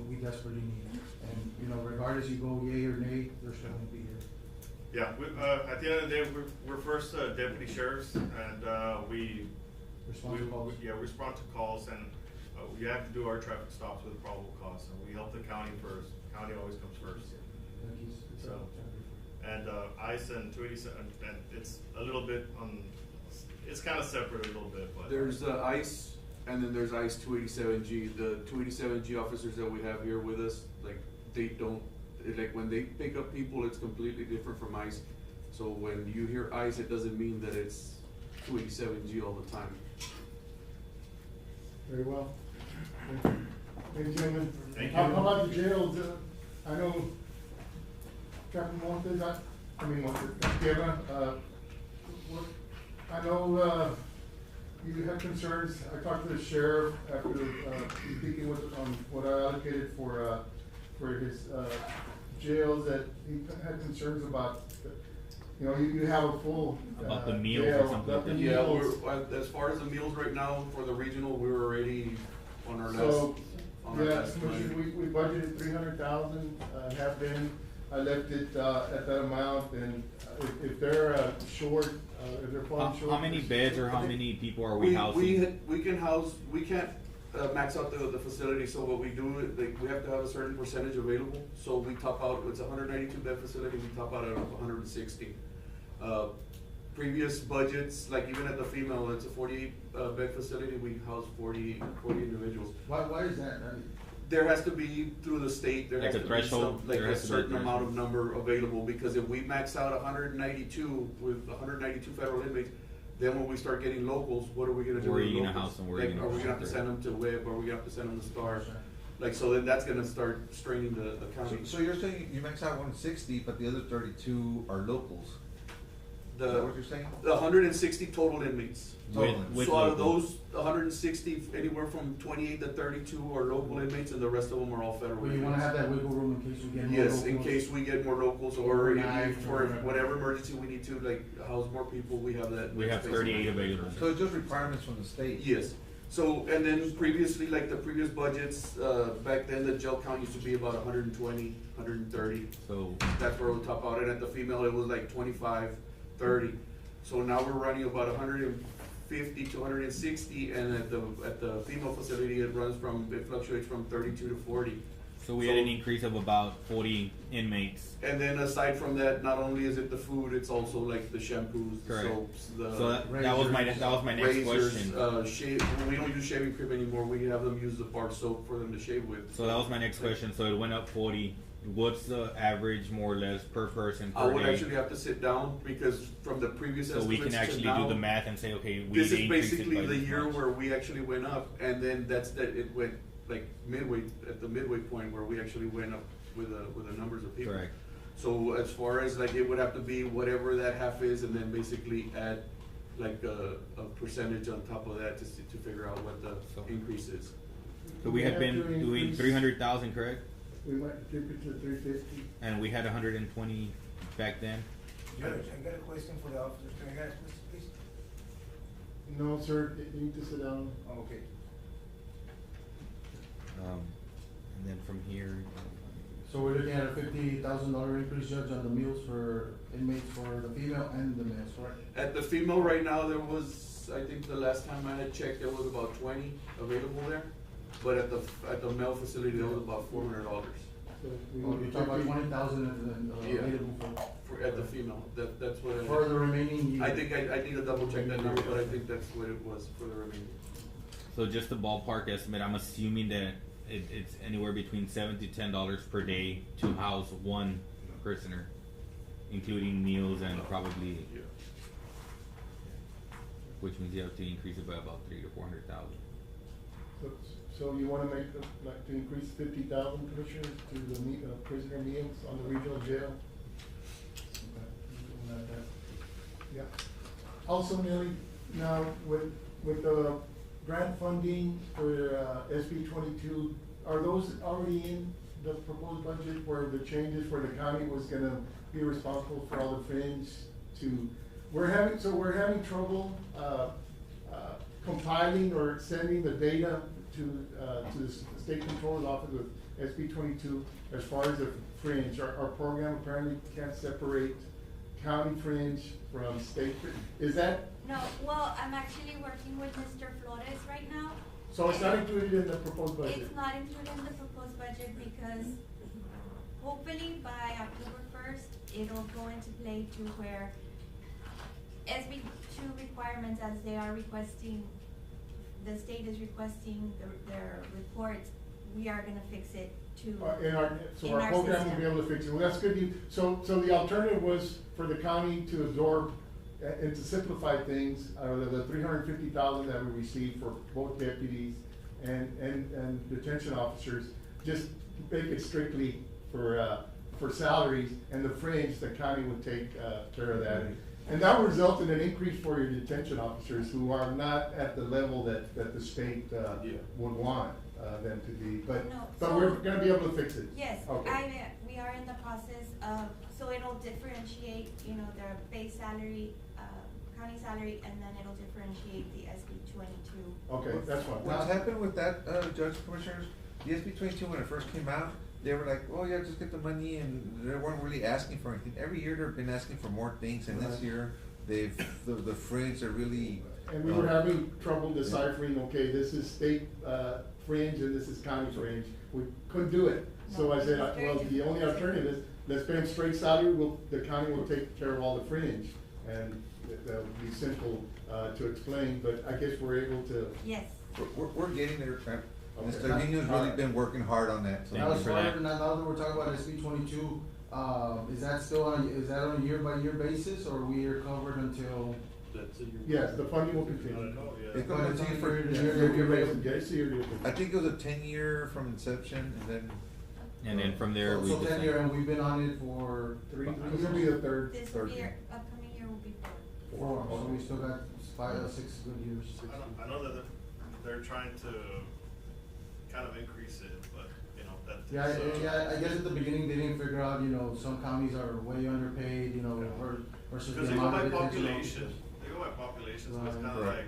we desperately need. And, you know, regardless you go yay or nay, they're still gonna be here. Yeah, at the end of the day, we're first deputy sheriffs, and we Respond to calls. Yeah, we respond to calls, and we have to do our traffic stops with probable cause, and we help the county first. County always comes first. Like he's- So, and ICE and 287, and it's a little bit it's kind of separate a little bit, but. There's ICE, and then there's ICE 287G. The 287G officers that we have here with us, like, they don't, like, when they pick up people, it's completely different from ICE. So when you hear ICE, it doesn't mean that it's 287G all the time. Very well. Thank you, gentlemen. Thank How you. about the jails? I know Captain Montes, Esteban, I know, you had concerns. I talked to the sheriff after, speaking on what I allocated for his, jails, that he had concerns about, you know, you have a full. About the meals or jail, something about the like that. Yeah, meals. as far as the meals right now for the regional, we're already on our So, last yes, plan. Commissioner, we budgeted 300,000, have been, I left it, at that amount, and if they're, short, if they're falling short. How many beds or how many people are we housing? We can house, we can't max out the facility, so what we do, like, we have to have a certain percentage available, so we top out, it's a 192 bed facility, we top out at 160. previous budgets, like even at the female, it's a 48 bed facility, we house 40 individuals. Why is that? I mean, There has to be, through the state, there Like has a to be threshold? some, like There a has to be a certain amount of threshold. number available, because if we max out 192 with 192 federal inmates, then when we start getting locals, what are we gonna do Where are with you gonna locals? house them? Where are you Like, gonna are we house gonna have to them? send them to WIP, or we gonna have to send them to STAR? Like, so then that's gonna start straining the county. So you're saying you max out 160, but the other 32 are locals? Is that what you're saying? The 160 total inmates. With So out of locals. those 160, anywhere from 28 to 32 are local inmates, and the rest of them are all federal Well, you inmates. wanna have that wiggle room in case we get more Yes, in locals. case we get more locals, or if, Overnight, for or whatever. whatever emergency we need to, like, house more people, we have that. We have space 38 available. So it's just requirements from the state? Yes, so, and then previously, like the previous budgets, back then, the jail count used to be about 120, 130. So, That's where it would top out, and at the female, it was like 25, 30. So now we're running about 150 to 160, and at the female facility, it fluctuates from 32 to 40. so we had an increase of about 40 inmates. And then aside from that, not only is it the food, it's also like the shampoos, the Correct. soaps, the So that was my next razors, question. shave. We don't use shaving cream anymore. We have them use the bar soap for them to shave with. So that was my next question. So it went up 40. What's the average, more or less, per person I per would day? actually have to sit down, because from the previous So we estimates can to actually now, do the math and say, okay, we this is increased it basically by the this year much. where we actually went up, and then it went like at the midway point where we actually went up with the numbers of people. Correct. So as far as like, it would have to be whatever that half is, and then basically add like a percentage on top of that to figure out what the increase is. So we had been doing 300,000, correct? We went to 350. And we had 120 back then. Judge, I got a question for the officers. Can I ask this, please? No, sir, you need to sit down. Oh, okay. And then from here, So we're looking at a $50,000 increase, Judge, on the meals for inmates for the female and the males, correct? At the female right now, there was, I think the last time I had checked, there was about 20 available there. But at the male facility, there was about $400 So we Oh, want you're to talking about 20,000 Yeah. available at the female. That's what I. for the remaining year. I think I need to double check that number, but I think that's what it was for the remaining. so just a ballpark estimate, I'm assuming that it's anywhere between $7 to $10 per day to house one prisoner, including meals and probably, Yeah. which means you have to increase it by about 300,000 to 400,000. So you wanna make, like, to increase 50,000 commissioners to the prisoner meals on the regional jail? Yeah. Also, Nelly, now with the grant funding for SB 22, are those already in the proposed budget where the changes where the county was gonna be responsible for all the fringe to, we're having trouble, compiling or sending the data to the state controller's office with SB 22 as far as the fringe. Our program apparently can't separate county fringe from state fringe. Is that, No, well, I'm actually working with Mr. Flores right now. so it's not included in the proposed budget? It's not included in the proposed budget because hopefully by October 1st, it'll go into play to where SB 2 requirements, as they are requesting, the state is requesting their reports, we are gonna fix it to. In our program will system. be able to fix it. Well, that's good news. So the alternative was for the county to absorb and to simplify things, the 350,000 that we received for both deputies and detention officers, just make it strictly for salaries, and the fringe, the county would take care of that. And that would result in an increase for your detention officers who are not at the level that the state would want them to be. But No, but so- we're gonna be able to fix it. Yes, Okay. we are in the process of, so it'll differentiate, their base salary, county salary, and then it'll differentiate the SB 22. Okay, that's fine. What's happened with that, Judge Commissioners, the SB 22, when it first came out, they were like, oh yeah, just get the money, and they weren't really asking for anything. Every year they've been asking for more things, and this Right. year, the fringe are really. And we were having trouble deciphering, okay, this is state fringe and this is county fringe. We couldn't do it. So I said, well, the only alternative is, let's pay them straight salary, the county will take care of all the fringe. And that would be simple, to explain, but I guess we're able to. Yes. We're getting there, Trent. Okay. Mr. Nino's really been working hard on that, so. Thank Now, you as for far that. as, now that we're talking about SB 22, is that still on, is that on a year-by-year basis, or we are covered until? That's it. Yes, the funding will I don't continue. know, yeah. It's But gonna it's continue on for, year to Yeah, year. it's a year. I think it was a 10-year from inception, and then. And then from there, we So just. 10 year, and we've been on it for Three, this will be the third. This Third year, upcoming year will be 4. 4, so we still got 6 good years. I know that they're trying to kind of increase it, but, you know, that. I guess at the beginning, they didn't figure out, some counties are way underpaid, versus the Because they go amount by of detention population, officers. they go by population, so it's Right. kinda Right. like,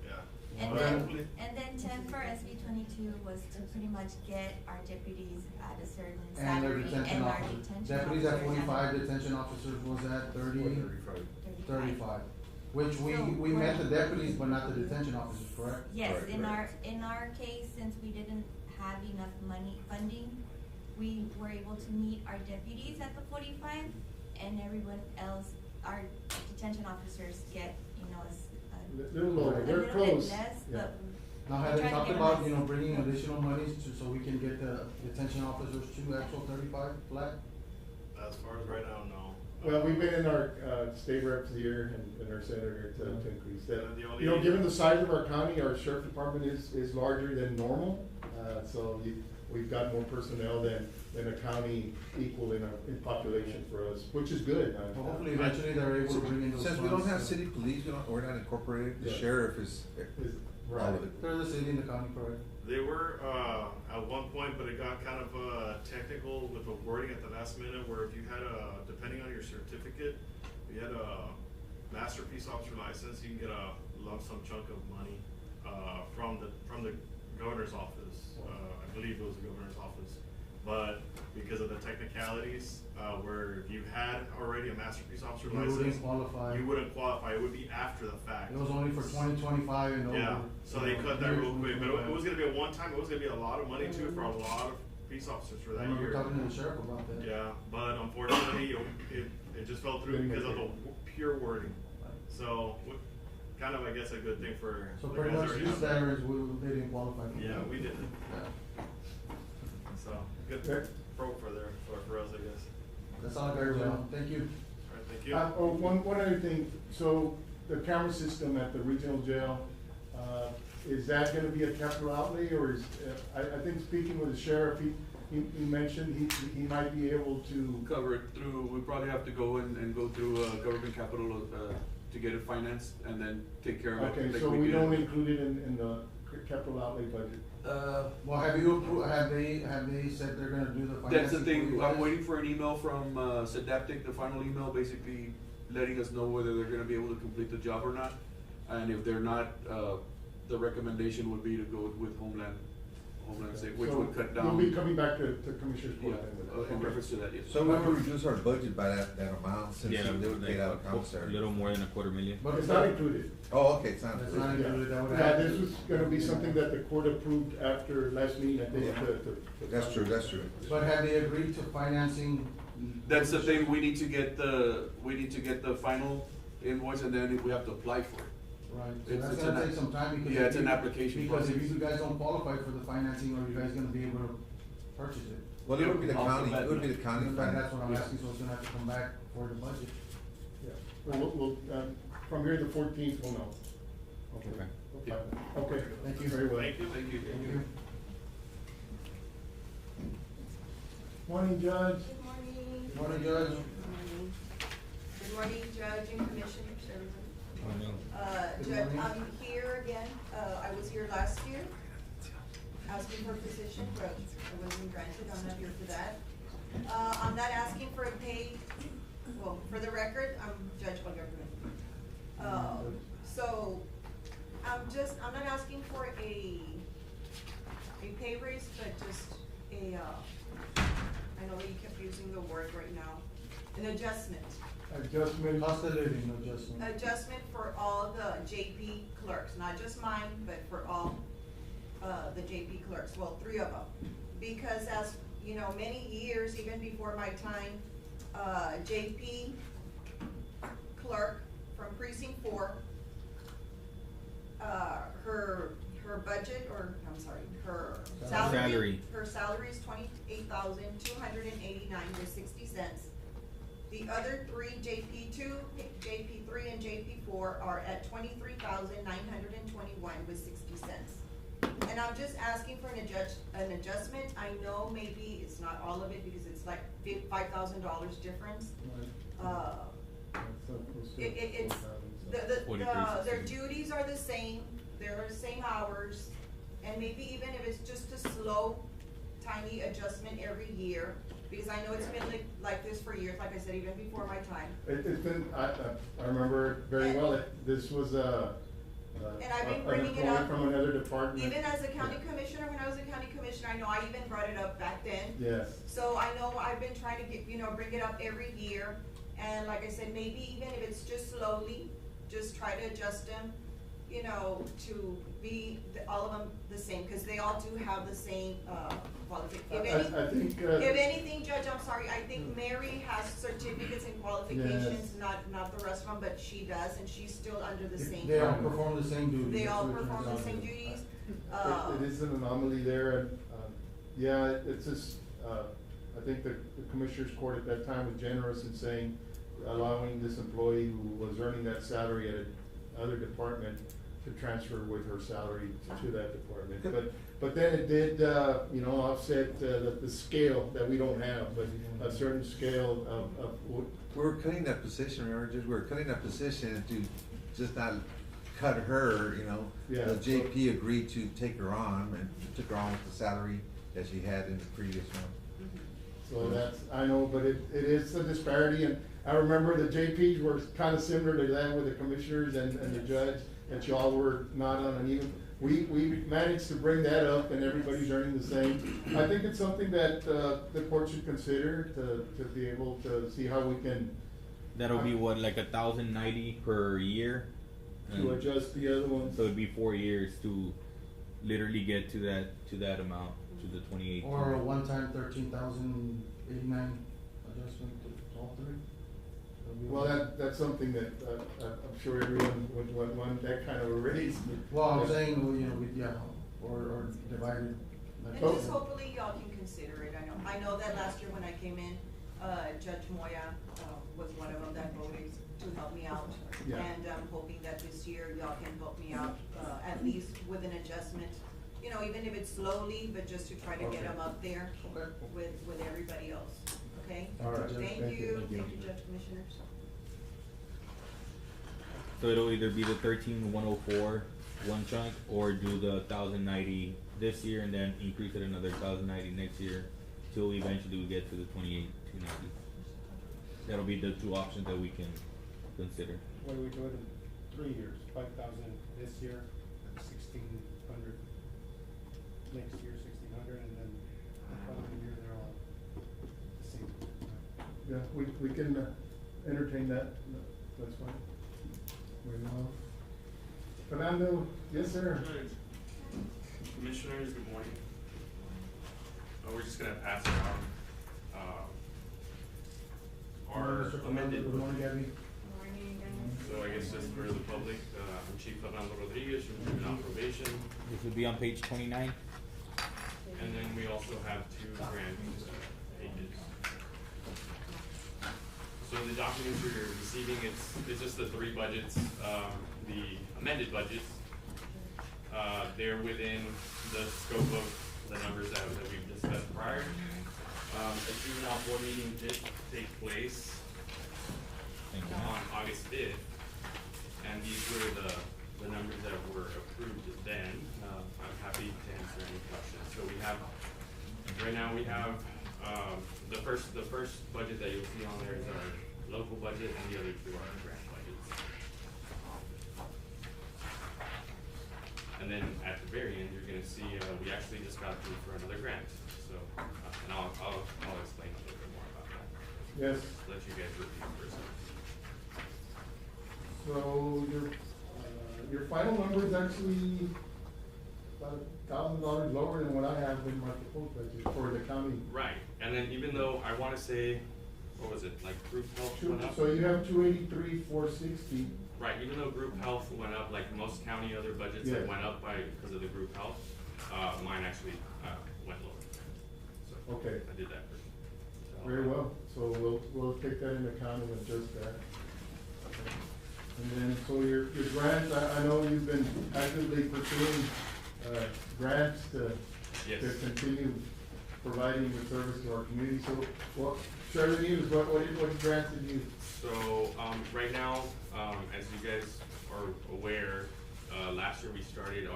yeah. And But then, hopefully- and then 10 for SB 22 was to pretty much get our deputies at a certain And their salary detention and our officers. detention Deputies at officers 45, detention officers was at 35, 35. which we So met the we're- deputies, but not the detention officers, correct? Yes, Correct, in correct. our case, since we didn't have enough funding, we were able to meet our deputies at the 45, and everyone else, our detention officers get, Little lower, a we're little close. bit less, Yeah. but Now, we have they try to talked get about, less. bringing additional monies so we can get the detention officers to actual 35 flat? As far as right now, no. Well, we've been in our, state reps here and our senator to increase that. And the only- Given the size of our county, our sheriff department is larger than normal, so we've got more personnel than a county equal in population for us, which is good. Well, hopefully eventually they're able to bring in those Since we don't funds have to- city police, we're not incorporated, the Yeah. sheriff is all Right. of it. They're the city and the county, correct? They were, at one point, but it got kind of, technical with the wording at the last minute, where if you had depending on your certificate, if you had a master peace officer license, you can get a lump sum chunk of money, from the governor's office. I believe it was the governor's office. But because of the technicalities, where if you had already a master peace officer You license. wouldn't qualify. You wouldn't qualify, it would be after the fact. It was only for 2025 and over. Yeah, so they cut that real quick, but it was gonna be a one-time, it was gonna be a lot of money too for a lot of peace officers for I that remember year. talking to the sheriff about that. Yeah, but unfortunately, it just fell through because of the pure wording. So, kind of, I guess, a good thing for. So the pretty guys much already these have that. veterans, they didn't qualify for that. Yeah, we did. Yeah. So, good pro for us, I guess. That's all I got, General. Thank you. Alright, thank you. One other thing, so the camera system at the regional jail, is that gonna be a capital outlay, or is, I think speaking with the sheriff, he mentioned he might be able to. Cover it through, we probably have to go and go through, government capital, to get it financed and then take care of it. Okay, like so we did. don't include it in the capital outlay budget? Well, have you approved, have they said they're gonna do the financing? That's the for thing, you I'm guys? waiting for an email from, Sedaptic, the final email, basically letting us know whether they're gonna be able to complete the job or not. And if they're not, the recommendation would be to go with Homeland State, which would cut down. You'll be coming back to Commissioner's Yeah, Court then with that. in Okay. reference to that, yes. So we would reduce our budget by that amount, since Yeah, they would pay out of like commissary. a little more than $250,000. But it's not included. Oh, okay, it's not. It's not Yeah, included, that would yeah, have this to- was gonna be something that the court approved after last meeting, I think, Yeah. to. That's true, that's true. But have they agreed to financing? That's the thing, we need to get the final invoice and then we have to apply for it. Right, so It's- that's it's gonna an- take some time because. yeah, it's if an you- application Because if process. you guys don't qualify for the financing, are you guys gonna be able to purchase it? Well, it would be the I'll come county, back it would be now. the county. That's what I'm Yeah. asking, so it's gonna have to come back for the budget. Yeah, we'll, from here to the 14th, we'll know. Okay. Okay, Thank you. very well. Thank you. Thank you. Thank you. Morning, Judge. Good morning. Morning, Judge. Good morning, Judge and Commissioners, everyone. Morning. Good Judge, morning. I'm here again, I was here last year, asking for a position, but it wasn't granted, I'm not here for that. I'm not asking for a pay, well, for the record, I'm judge by government. So, I'm not asking for a pay raise, but just I know that you kept using the word right now, an adjustment. Adjustment. Cost of living adjustment. Adjustment for all the JP clerks, not just mine, but for all, the JP clerks, well, 3 of them. Because as, you know, many years, even before my time, JP clerk from precinct 4, her budget, or, I'm sorry, her Salary. her salary is 28,289.60. The other three, JP2, JP3, and JP4 are at 23,921.60. And I'm just asking for an adjustment. I know maybe it's not all of it because it's like $5,000 difference. It's, their duties are the same, they're the same hours, and maybe even if it's just a slow, tiny adjustment every year, because I know it's been like this for years, like I said, even before my time. It's been, I remember it very well, this was And I've been bringing it up. From another department. Even as a county commissioner, when I was a county commissioner, I know I even brought it up back then. Yes. So I know I've been trying to get, bring it up every year, and like I said, maybe even if it's just slowly, just try to adjust them, to be, all of them the same, because they all do have the same, qualifications. I think, If anything, Judge, I'm sorry, I think Mary has certificates and qualifications, not the rest of them, but she does, and she's still under the same. They all perform the same duties. They all That's what it perform turns the out same to be. duties. it is an anomaly there, and, yeah, it's just, I think the Commissioners Court at that time was generous in saying, allowing this employee who was earning that salary at another department to transfer with her salary to that department. But then it did, offset the scale that we don't have, but a certain scale of. We were cutting that position, remember, Judge, we were cutting that position to just not cut her, Yeah. The JP agreed to take her on, and took her on with the salary that she had in the previous one. So that's, I know, but it is a disparity, and I remember the JPs were kind of similar to that with the commissioners and the judge, that y'all were not on an even. We managed to bring that up, and everybody's earning the same. I think it's something that, the court should consider to be able to see how we can. That'll be what, like 1,090 per year? To adjust the other ones. So it'd be 4 years to literally get to that amount, to the 28. Or a one-time 13,089 adjustment to all three. Well, that's something that, I'm sure everyone would want that kind of a raise. Well, I'm saying, or divided. And just hopefully y'all can consider it. I know that last year when I came in, Judge Moya, was one of them that voted to help me out. Yeah. And I'm hoping that this year y'all can help me out, at least with an adjustment. Even if it's slowly, but just to try to get them up there with everybody else, okay? All right. Thank you, Judge Commissioners. So it'll either be the 13,104 one chunk, or do the 1,090 this year and then increase it another 1,090 next year, till eventually we get to the 28,290. That'll be the two options that we can consider. What do we do it in 3 years? 5,000 this year, 1,600 next year, 1,600, and then the following year they're all the same. Yeah, we can entertain that, that's fine. Fernando, yes, sir. Commissioners, good morning. We're just gonna pass around, our amended. Good morning, Gabby. So I guess just for the public, I'm Chief Fernando Rodriguez from Juvenile Probation. This would be on page 29. And then we also have 2 grant pages. So the documents you're receiving, it's just the 3 budgets, the amended budgets. They're within the scope of the numbers that we've discussed prior. A juvenile board meeting did take place on August 5th, and these were the numbers that were approved then. I'm happy to answer any questions. So we have, right now we have, the first budget that you'll see on there is our local budget, and the other 2 are our grant budgets. And then at the very end, you're gonna see, we actually just got approved for another grant. So, and I'll explain a little bit more about that. Yes. Let you guys review first. So your final number is actually about $1,000 lower than what I have in my proposed budget for the county. Right, and then even though I wanna say, what was it, like group health went up? So you have 283,460, Right, even though group health went up, like most county other budgets Yeah. that went up because of the group health, mine actually, went lower. So, Okay. I did that for. Very well, so we'll take that into account and adjust that. And then, so your grants, I know you've been actively pursuing, grants to Yes. continue providing the service to our community, so what, share the news, what grants did you? So, right now, as you guys are aware, last year we started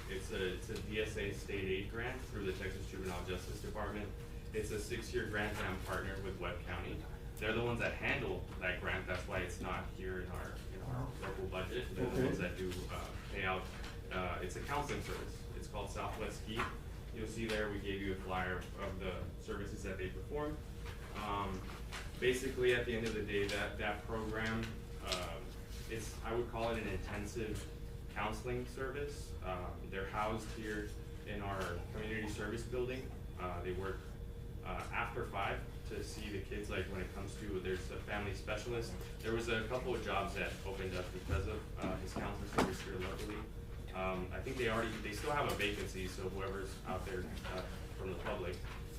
it's a DSA state aid grant through the Texas Juvenile Justice Department. It's a 6-year grant that I'm partnered with Webb County. They're the ones that handle that grant, that's why it's not here in our local budget. They're the Okay. ones that do, pay out, it's a counseling service. It's called Southwest Ski. You'll see there, we gave you a flyer of the services that they perform. Basically, at the end of the day, that program, I would call it an intensive counseling service. They're housed here in our community service building. They work after 5 to see the kids, like when it comes to, there's a family specialist. There was a couple of jobs that opened up because of his counseling service here locally. I think they still have a vacancy, so whoever's out there from the public,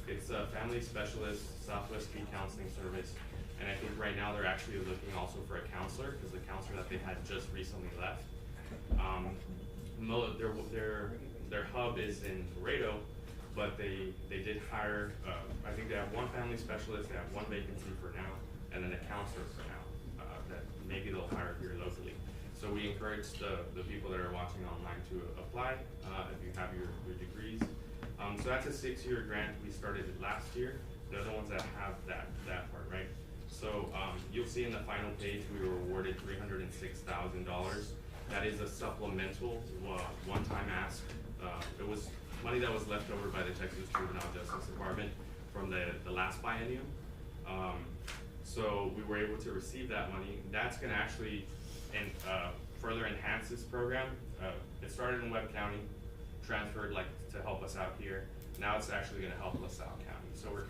it's a family specialist, Southwest Ski Counseling Service. And I think right now they're actually looking also for a counselor, because the counselor that they had just recently left. Their hub is in Laredo, but they did hire, I think they have one family specialist, they have one vacancy for now, and then a counselor for now, that maybe they'll hire here locally. So we encourage the people that are watching online to apply, if you have your degrees. So that's a 6-year grant, we started it last year, they're the ones that have that part, right? So, you'll see in the final page, we were awarded $306,000. That is a supplemental, one-time ask. It was money that was left over by the Texas Juvenile Justice Department from the last biennium. So we were able to receive that money. That's gonna actually further enhance this program. It started in Webb County, transferred to help us out here. Now it's actually gonna help LaSalle County. So we're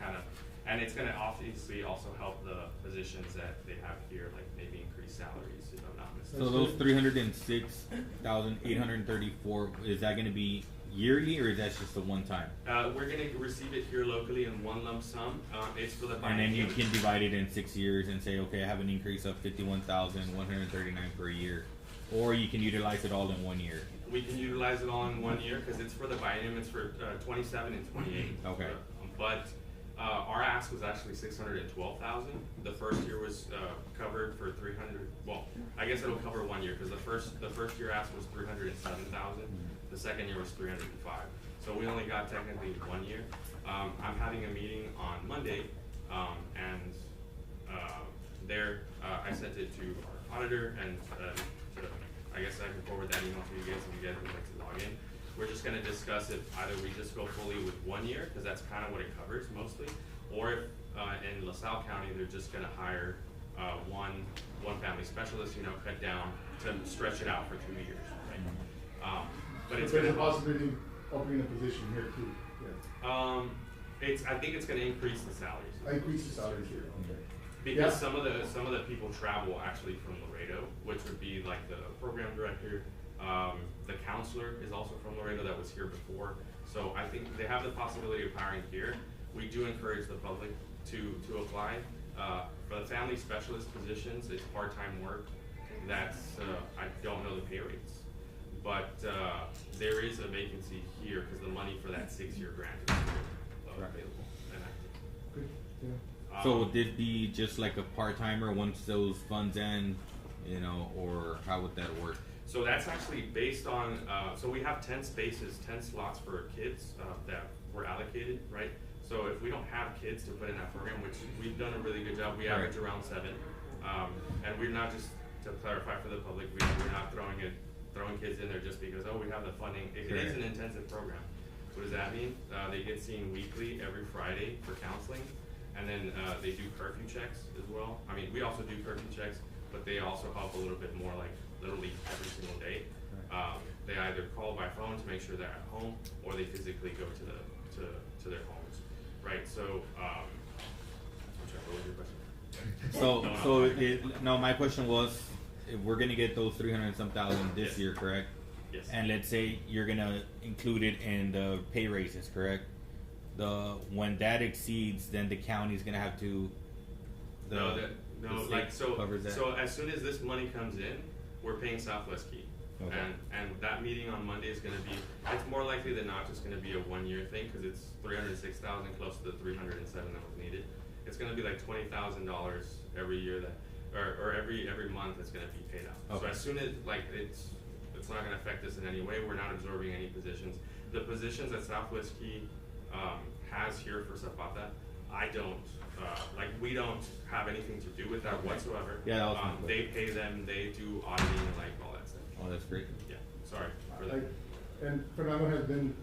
and it's gonna obviously also help the positions that they have here, like maybe increase salaries, if I'm not mistaken. So those 306,834, is that gonna be yearly, or is that just a one time? We're gonna receive it here locally in one lump sum. It's for the And then you biennium. can divide it in 6 years and say, okay, I have an increase of 51,139 per year, or you can utilize it all in 1 year. We can utilize it all in 1 year, cause it's for the biennium, it's for 27 and 28. Okay. But our ask was actually 612,000. The first year was covered for 300. Well, I guess it'll cover 1 year, because the first year ask was 307,000. The second year was 305. So we only got technically 1 year. I'm having a meeting on Monday, and I sent it to our auditor, and I guess I can forward that email to you guys if you guys would like to log in. We're just gonna discuss if either we just go fully with 1 year, because that's kind of what it covers mostly, or if in LaSalle County, they're just gonna hire one family specialist, cut down to stretch it out for 2 years, right? But it's There's a gonna possibility of opening a position here too, yeah. I think it's gonna increase the salaries. Increase the salaries here, okay. Because Yeah. some of the people travel actually from Laredo, which would be like the program director. The counselor is also from Laredo that was here before. So I think they have the possibility of hiring here. We do encourage the public to apply. For the family specialist positions, it's part-time work. That's, I don't know the pay rates. But there is a vacancy here because the money for that 6-year grant is available and active. Good, yeah. So would this be just like a part-timer once those funds end, or how would that work? So that's actually based on, so we have 10 spaces, 10 slots for kids that were allocated, right? So if we don't have kids to put in that program, which we've done a really good job, we average around 7. And we're not, just to clarify for the public, we're not throwing kids in there just because, we have the funding. It is an intensive program. What does that mean? They get seen weekly every Friday for counseling, and then they do curfew checks as well. I mean, we also do curfew checks, but they also help a little bit more, like literally every single day. They either call by phone to make sure they're at home, or they physically go to their homes, right? So, I'm sorry, what was your question? My question was, if we're gonna get those 300 and some thousand this Yes. year, correct? Yes. And let's say you're gonna include it in the pay raises, correct? When that exceeds, then the county's gonna have to. the state like, so, covers that. so as soon as this money comes in, we're paying Southwest Key. Okay. And that meeting on Monday is gonna be, it's more likely than not just gonna be a 1 year thing, cause it's 306,000 close to the 307 that was needed. It's gonna be like $20,000 every year that, or every month it's gonna be paid out. So Okay. as soon as, like, it's not gonna affect us in any way, we're not absorbing any positions. The positions that Southwest Key, has here for Zapata, we don't have anything to do with that whatsoever. Yeah, that was my They pay them, they do auditing and like all that stuff. Oh, that's great. Yeah, sorry for that. And Fernando has been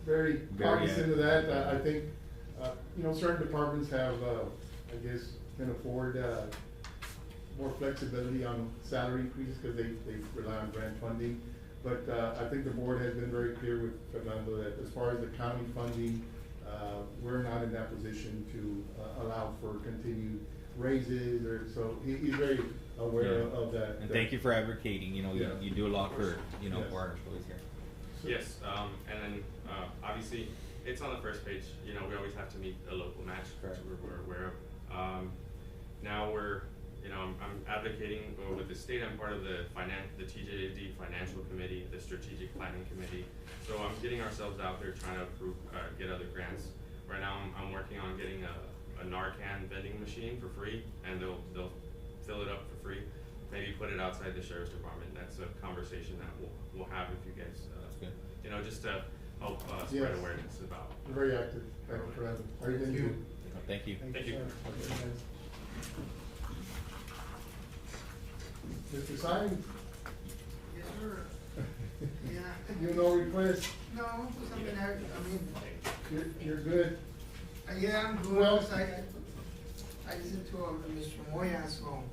very Very cognizant of active. that. I think, certain departments have, I guess, can afford, more flexibility on salary increases because they rely on grant funding. But, I think the board has been very clear with Fernando that as far as the county funding, we're not in that position to, allow for continued raises so he's very aware Yeah. of that. And thank you for advocating. Yeah. You do a lot for Yes. for our employees here. Yes, and then, obviously, it's on the first page, we always have to meet a local match, which we're aware of. Now I'm advocating with the state, I'm part of the TJD Financial Committee, the Strategic Planning Committee. So I'm getting ourselves out there trying to approve, get other grants. Right now, I'm working on getting a Narcan vending machine for free, and they'll fill it up for free. Maybe put it outside the sheriff's department. That's a conversation that we'll have if you guys, just to help spread Yes. awareness about. Very active. Thank you, Fernando. Are you Thank you. Thank you. Mr. Simon? Yes, sir. Yeah. You no request? No, pues, You're good. yeah, I'm good, Well- 'cause I listened to Mr. Moya, so,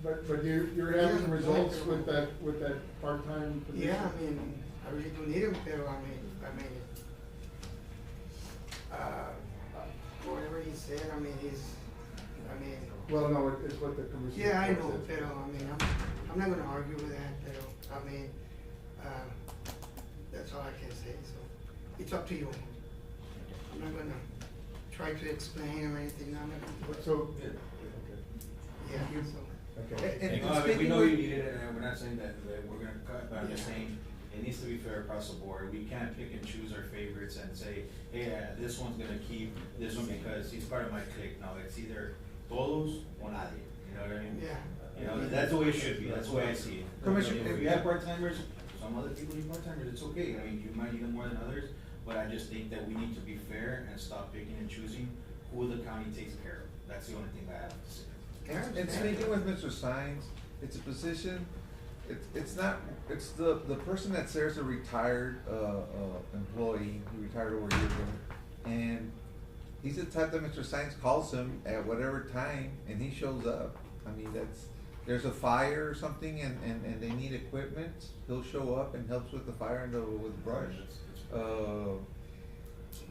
But you're having Yeah, results right. with that part-time position? yeah, I really do need him, pero whatever he said, Well, no, it's what the commission. yeah, I know, said. pero, I'm not gonna argue with that, pero, that's all I can say, so, it's up to you. I'm not gonna try to explain or anything, I'm not gonna. So, Yeah, you. so. Okay. We know you need it, and we're not saying that we're gonna cut, but I'm just Yeah. saying, it needs to be fair across the board. We can't pick and choose our favorites and say, hey, this one's gonna keep this one because he's part of my clique. No, it's either todos or nadie, you know what I mean? Yeah. That's the way it should be, that's the way I see it. Commissioner- If you have part-timers, some other people need part-timers, it's okay. You might need them more than others, but I just think that we need to be fair and stop picking and choosing who the county takes care of. That's the only thing that I have to say. And speaking with Mr. Sines, it's a position, it's the person that's there is a retired, employee, he retired over a year ago. And he's the type that Mr. Sines calls him at whatever time and he shows up. There's a fire or something and they need equipment, he'll show up and helps with the fire and with brush.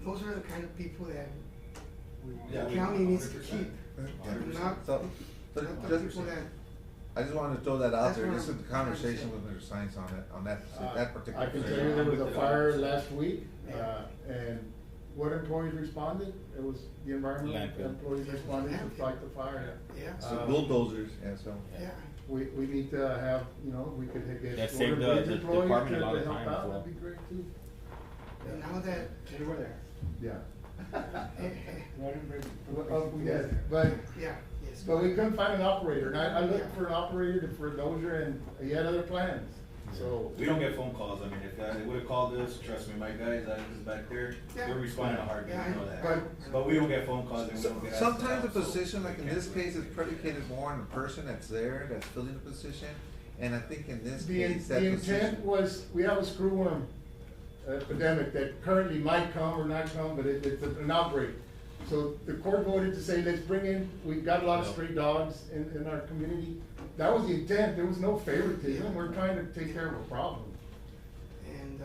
Those are the kind of people that Yeah, the county needs to 100%. keep. Not So, the just, people that, I just wanted to throw that out That's there, what just a I'm conversation trying to with Mr. Sines on that particular. I can thing. tell you there was a Yeah. fire last week, and what employees responded? It was the environmental Landfill. employees responded to fight the fire. yeah, So bulldozers, so. yeah. We need to have, we could get. That saved Road and the Bridge employees department a to lot of help time out. as well. That'd be great too. And now that, They were there. Yeah. Road and Bridge. Yes, but yeah, yes. But we couldn't find an operator, and I looked for an operator for a dozer, and he had other plans, so. We don't get phone calls. If they would've called us, trust me, my guys, that is back there, Yeah. we're responding to heartbeat, Yeah, you know that. but- But we don't get phone calls and we don't get asked Sometimes the out, so position, like in we this can't do case, it. is predicated more on the person that's there, that's filling the position. And I think in this The, case, that the intent position. was, we have a screwworm epidemic that currently might come or not come, but it's an outbreak. So the court voted to say, let's bring in, we've got a lot of stray dogs in our community. That was the intent, there was no favoritism, we're trying to take care of a problem. And,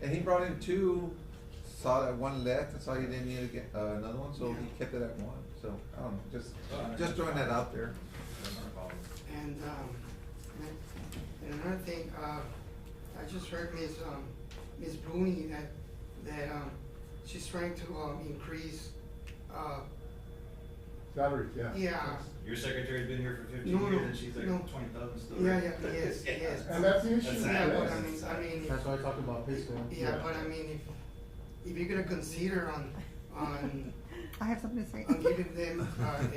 And he brought in two, saw that one left and saw he didn't need to get, another one, so he kept it at one. So, I don't know, just throwing that out there. That's not a problem. And, and another thing, I just heard Ms. Bruni that she's trying to, increase, Salaries, yeah. yeah. Your secretary's been here for 15 No, years and she's like no. 20,000 still. Yeah, right? yeah, yes. And that's the issue. That's Yeah, sad. but That's I mean, That's why I talked about pay scale. yeah, but I mean, if you're gonna consider on I have something to say. on giving them, an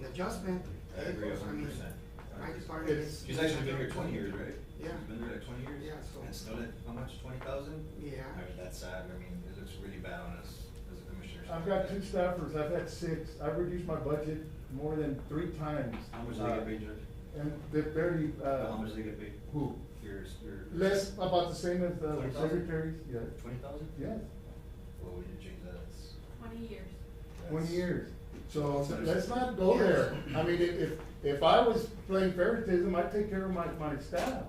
adjustment. I agree I mean, 100%. my department is. She's actually been here 20 years, right? Yeah. She's been there like 20 years? Yeah, so- And still at, how much, 20,000? Yeah. I mean, that's sad, I mean, it looks really bad on us as a commissioner. I've got 2 staffers, I've had 6, I've reduced my budget more than 3 times. How much do they get paid, Judge? And they're barely, How much do they get paid? who? Your. Less, about the same as the 20,000? secretaries, yeah. 20,000? Yes, Well, we didn't change that, it's. 20 years. 20 years. So That's- let's not go there. I mean, if I was playing favoritism, I'd take care of my staff.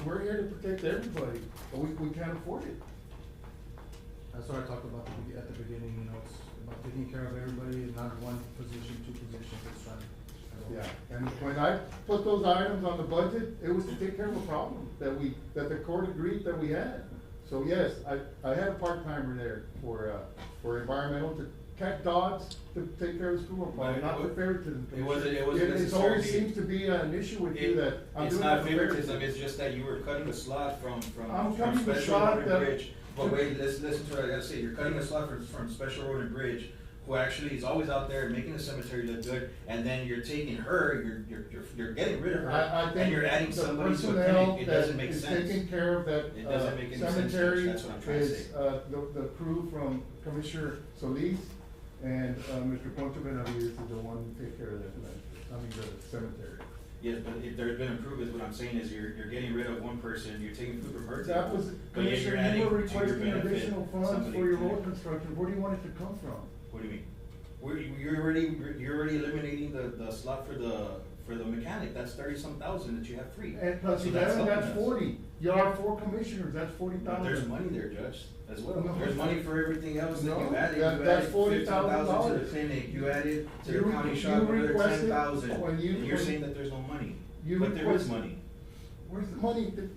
We're here to protect everybody, but we can't afford it. That's what I talked about at the beginning, you know, it's about taking care of everybody, and not one position, 2 positions, it's trying. Yeah, and when I put those items on the budget, it was to take care of a problem that the court agreed that we had. So yes, I had a part-timer there for environmental, to catch dogs, to take care of the school, But not for favoritism. it wasn't It always necessarily- seems to be an issue with you that I'm It's doing not it for favoritism, it's just that you were cutting a slot from I'm cutting the Special slot Road and that- Bridge. But wait, listen to what I gotta say, you're cutting a slot from Special Road and Bridge, who actually is always out there making the cemetery look good, and then you're taking her, you're getting rid of her, I think and you're adding the somebody to a personnel clinic, it doesn't that make is sense. taking care of that, It doesn't make any sense, Judge. cemetery That's what I'm trying to is, say. the crew from Commissioner Solis and, Mr. Poncho Benavides is the one who take care of that, the cemetery. Yes, but if there's been improvements, what I'm saying is you're getting rid of one person, you're taking food from her That table, was, but yet you're Commissioner, adding you to were your requesting benefit additional funds somebody for your to- road construction, where do you want it to come from? What do you mean? You're already eliminating the slot for the mechanic, that's 30-some thousand that you have free. And plus So that's 11, that's helping us. 40, you are 4 commissioners, that's 40,000. There's money there, Judge, as well. No. There's money for everything else that No, you added. that- You that's added $40,000 15,000 to the clinic, you added to the You county re- shop you another requested 10,000. when you- And you're when- saying that there's no money, You but there is requested- money. Where's the money? The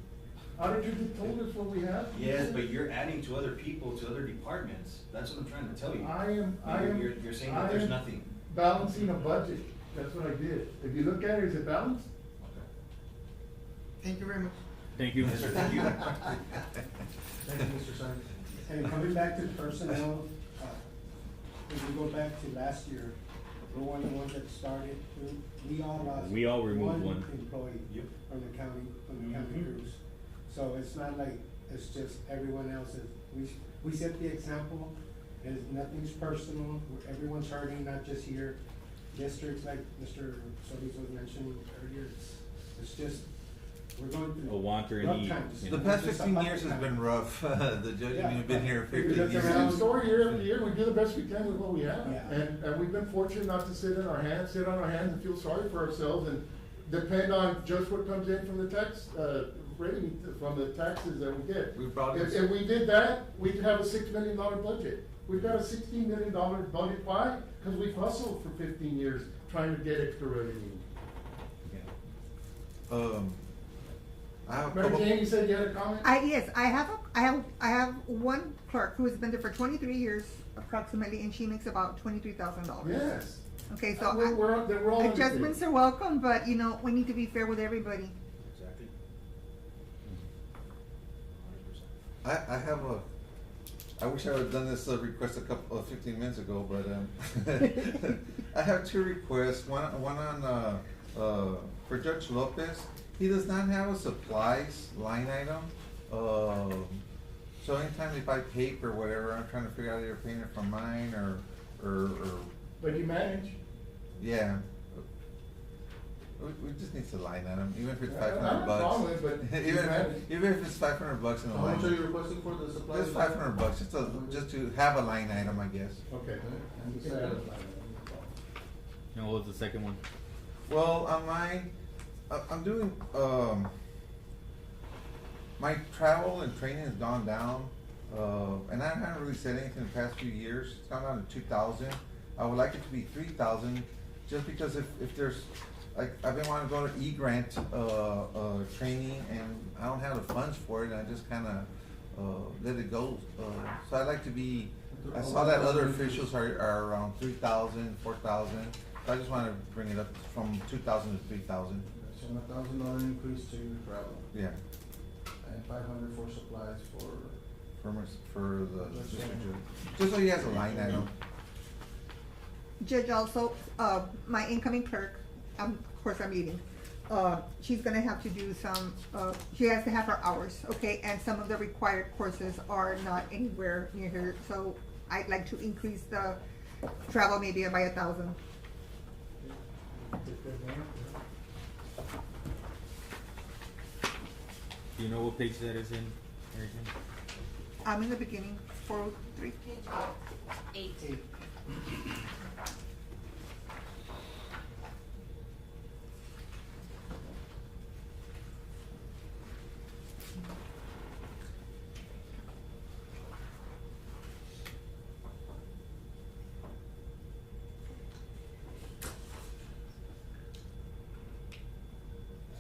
auditor just told us what we have. Yes, but you're adding to other people, to other departments, that's what I'm trying to tell you. You're saying that there's nothing. Balancing a budget, that's what I did. If you look at it, is it balanced? Thank you very much. Thank you. Yes, sir, thank you. Thank you, Mr. Sines. And coming back to personnel, if we go back to last year, we're one of the ones that started, we all lost. We all removed one. Employee Yep. from the county Mhm. crews. So it's not like it's just everyone else's, we set the example, and nothing's personal, everyone's hurting, not just here. Districts like Mr. Solis was mentioning earlier, it's just, we're going through. A wanker and rough eat, times. you The know. past Just 15 about years has time. been rough. The judge, I mean, we've been here If you 15 look years. around- Same story year after year, we do the best we can with what we have. Yeah. And we've been fortunate not to sit on our hands and feel sorry for ourselves and depend on just what comes in from the tax, rating, from the taxes that we get. We probably- If we did that, we could have a $6 million budget. We've got a $16 million budget. Why? Because we've hustled for 15 years trying to get extra revenue. I have a Mary couple. Jane, you said you had a comment? Yes, I have one clerk who has been there for 23 years approximately, and she makes about $23,000. Yes. Okay, so We're all adjustments are welcome, but you know, we need to be fair with everybody. Exactly. I wish I would've done this request 15 minutes ago, but, I have 2 requests, one on, for Judge Lopez. He does not have a supplies line item, so anytime they buy paper or whatever, I'm trying to figure out either paying it from mine or, But you manage. yeah. We just need a line item, even if it's I don't have a $500. problem with it, but you manage. Even if it's $500 in a How line. much are you requesting for the supplies? Just $500, just to have a line item, I guess. Okay. And what was the second one? Well, on mine, I'm doing, my travel and training has gone down, and I haven't really said anything the past few years. It's gone down to 2,000. I would like it to be 3,000, just because if there's, like, I've been wanting to go to E-grant, training, and I don't have the funds for it, and I just kinda, let it go. So I'd like to be, I saw that other officials are around 3,000, 4,000. So I just wanna bring it up from 2,000 to 3,000. So $1,000 increase to travel. Yeah, And 500 for supplies for. for the district judge. Just so he has a line item. Judge, also, my incoming clerk, of course I'm leaving, she's gonna have to do some, she has to have her hours, okay? And some of the required courses are not anywhere near here, so I'd like to increase the travel maybe by 1,000. Do you know what page that is in, Harrison? I'm in the beginning, 403. Eight. So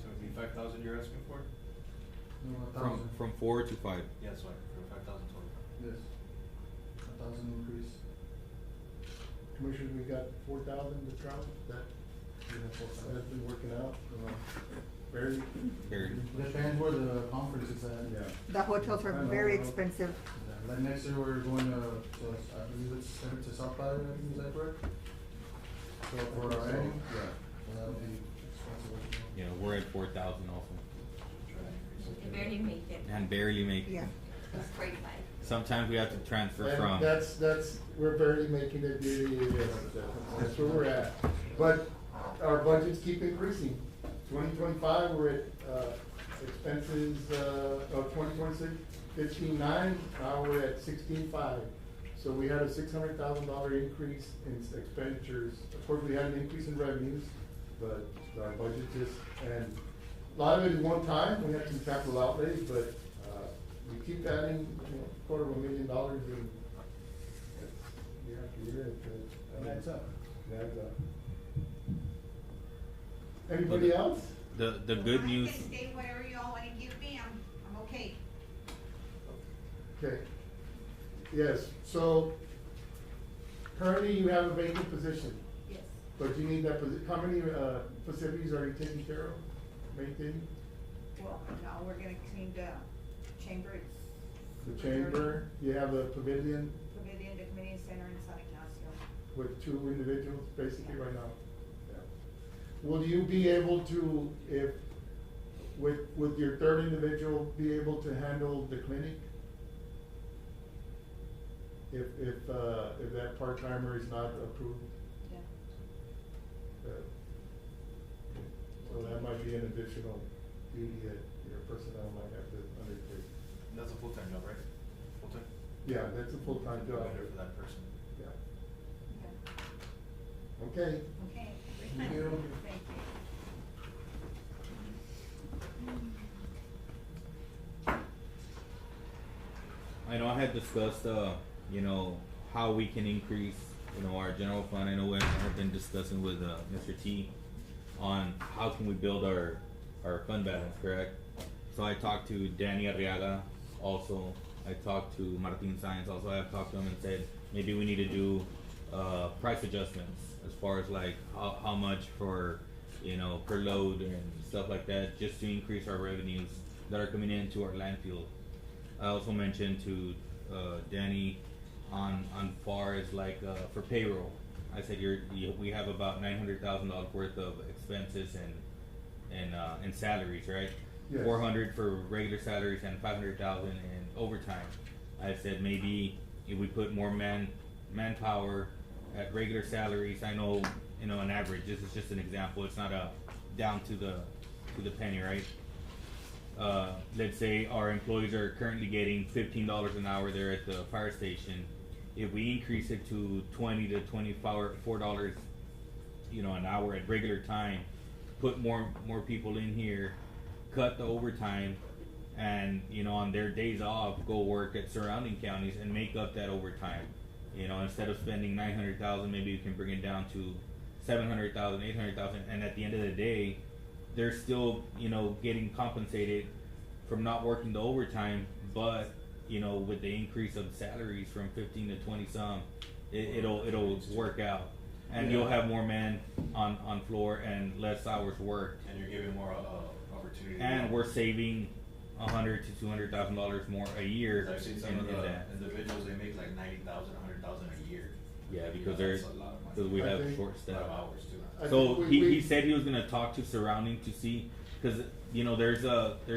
it'd be 5,000 you're asking for? No, 1,000. From 4 to 5. Yeah, that's right, for 5,000 total. Yes. 1,000 increase. Commissioners, we got 4,000 to travel, that's been working out, barely. Barely. Depends where the conference is at. Yeah. The hotels are very expensive. Yeah, like next year, we're going to, I believe it's sent to Zapata, is that correct? So for our annual, yeah, so that'll be expensive. Yeah, we're at 4,000 also. They barely make it. And barely make it. Yeah. It's 45. Sometimes we have to transfer And from. that's, we're barely making it, that's where we're at. But our budgets keep increasing. 2025, we're at, expenses, of 2026, 15.9, now we're at 16.5. So we had a $600,000 increase in expenditures. Of course, we had an increase in revenues, but our budget just, and a lot of it is one time, we had some capital outlays, but, we keep adding, $250,000 in, year after year. It adds up. It adds up. Anybody else? The good news. I can stay whatever y'all wanna give me, I'm okay. Okay. Yes, so currently you have a vacant position, Yes. but you need that how many, facilities are you taking care of, maintaining? Well, now we're gonna clean the chamber, it's. The chamber, you have the pavilion Pavilion, the community center in San Ignacio. with 2 individuals basically right now. Yeah. Will you be able to, if, with your third individual, be able to handle the clinic? If that part-timer is not approved? Yeah. So that might be an additional duty that your personnel might have to undertake. That's a full-time job, right? Full-time? Yeah, that's a full-time job. Better for that person. Yeah. Okay. Okay. Okay. Thank you. Thank you. I know I had discussed, how we can increase, our general fund. I know I have been discussing with, Mr. T on how can we build our fund balance, correct? So I talked to Danny Arriaga also. I talked to Martin Sainz also. I've talked to him and said, maybe we need to do, price adjustments as far as like how much for, per load and stuff like that, just to increase our revenues that are coming into our landfill. I also mentioned to Danny on far as like for payroll. I said we have about $900,000 worth of expenses and salaries, right? Yes. 400 for regular salaries and 500,000 in overtime. I said maybe if we put more manpower at regular salaries. I know an average. This is just an example. It's not a down to the penny, right? Let's say our employees are currently getting $15 an hour there at the fire station. If we increase it to $20 to $24, an hour at regular time, put more people in here, cut the overtime, and on their days off, go work at surrounding counties and make up that overtime. Instead of spending $900,000, maybe you can bring it down to $700,000, $800,000, and at the end of the day, they're still, you know, getting compensated from not working the overtime, but, you know, with the increase of salaries from 15 to 20 some, it'll work out. And you'll have more men on floor and less hours worked. And you're giving more, opportunity. And we're saving $100,000 to $200,000 more a year. I've seen some of the individuals, they make like 90,000, 100,000 a year. Yeah, You because know, there's, that's a lot of money. because we I have think- short A staff. lot of hours too. I So think he said he was gonna talk to surrounding to see, cause you know, there's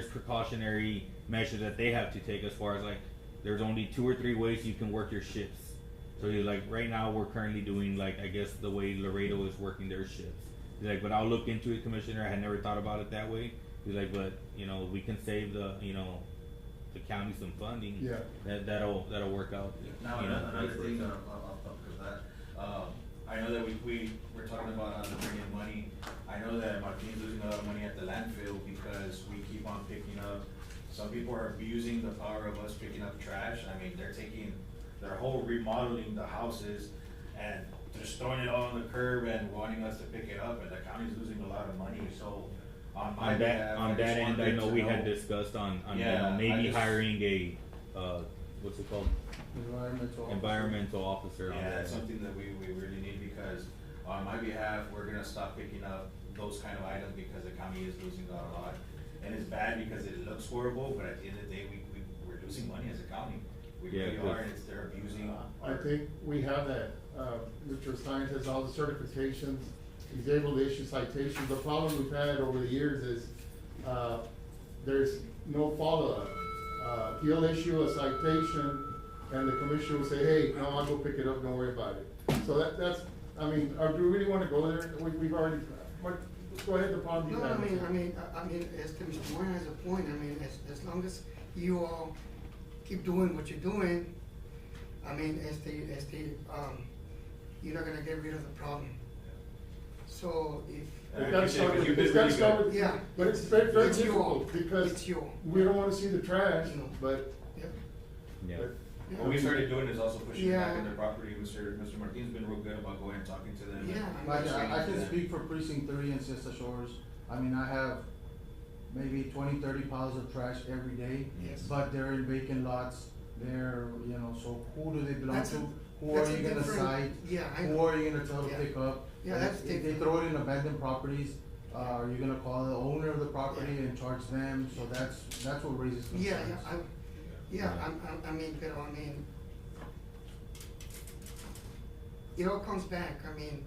precautionary measures that they have to take as far as like, there's only 2 or 3 ways you can work your shifts. So he's like, right now we're currently doing like, I guess the way Laredo is working their shifts. He's like, but I'll look into it, Commissioner, I had never thought about it that way. He's like, but, you know, we can save the, you know, the county some funding. Yeah. That'll work out. Now, you know, another vice thing, versa. because that, I know that we're talking about bringing money. I know that Martin's losing a lot of money at the landfill because we keep on picking up. Some people are abusing the power of us picking up trash. I mean, they're whole remodeling the houses and just throwing it all on the curb and wanting us to pick it up, and the county's losing a lot of money, so on my behalf, On I that just end, I wanted know to we had discussed on Yeah, maybe I just- hiring a, what's it called? Environmental. Environmental officer on Yeah, that. it's something that we really need, because on my behalf, we're gonna stop picking up those kind of items because the county is losing out a lot. And it's bad because it looks horrible, but at the end of the day, we're losing money as a county. We Yeah, really because- are, and they're abusing. I think we have that, Mr. Stein has all the certifications, he's able to issue citations. The problem we've had over the years is, there's no follow-up. He'll issue a citation, and the commissioner will say, hey, no, I'll go pick it up, don't worry about it. So that's, I mean, do we really wanna go there? We've already, go ahead, the problem you No, have. I mean, as Mr. Moore has a point, I mean, as long as you all keep doing what you're doing, I mean, you're not gonna get rid of the problem. So if. It's gotta start with, You've been it's gotta really start good. with, Yeah. but it's very It's you all. difficult, because It's you all. we don't wanna see the trash, No. but. Yeah. Yeah. Yeah. What we started doing is also pushing back Yeah. in their property. Mr. Martin's been real good about going and talking to them. Yeah. Like, I and can speak for precinct 3 and Siesta Shores. I mean, I have maybe 20, 30 piles of trash every day. Yes. But they're in vacant lots, they're, you know, so who do they belong That's to? a- Who that's are a you gonna different- cite? yeah, I Who know. are you gonna tell to Yeah. pick up? Yeah, And that's if they different. throw it in abandoned properties, are you gonna call the owner of the property Yeah. and charge them? So that's what raises concerns. I mean, pero I mean, it all comes back, I mean,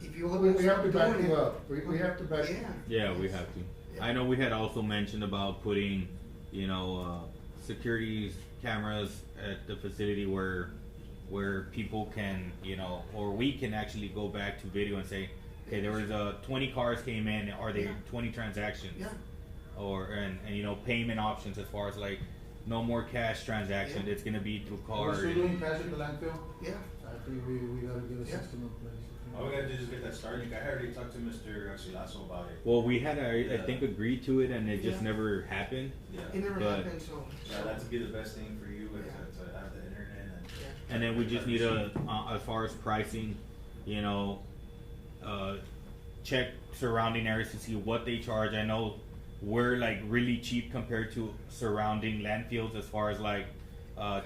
if you all. We have to start back doing you it- up, we have to back. Yeah. Yeah, we have to. Yeah. I know we had also mentioned about putting, you know, security cameras at the facility where people can, you know, or we can actually go back to video and say, okay, there was 20 cars came in, are there Yeah. 20 transactions? Yeah. Or, and you know, payment options as far as like, no more cash transactions, Yeah. it's gonna be through We're card. still doing cash at the landfill? Yeah. I think we gotta get a Yeah. system in place. All we gotta do is get that started. I already talked to Mr. Garcilaso about it. Well, we had, I Yeah. think, agreed to it and it just Yeah. never happened. Yeah. It never But- happened, so. Yeah, that'd be the best thing for you, is Yeah. to have the internet and. Yeah. And then we just need to, as far as pricing, you know, check surrounding areas to see what they charge. I know we're like really cheap compared to surrounding landfills as far as like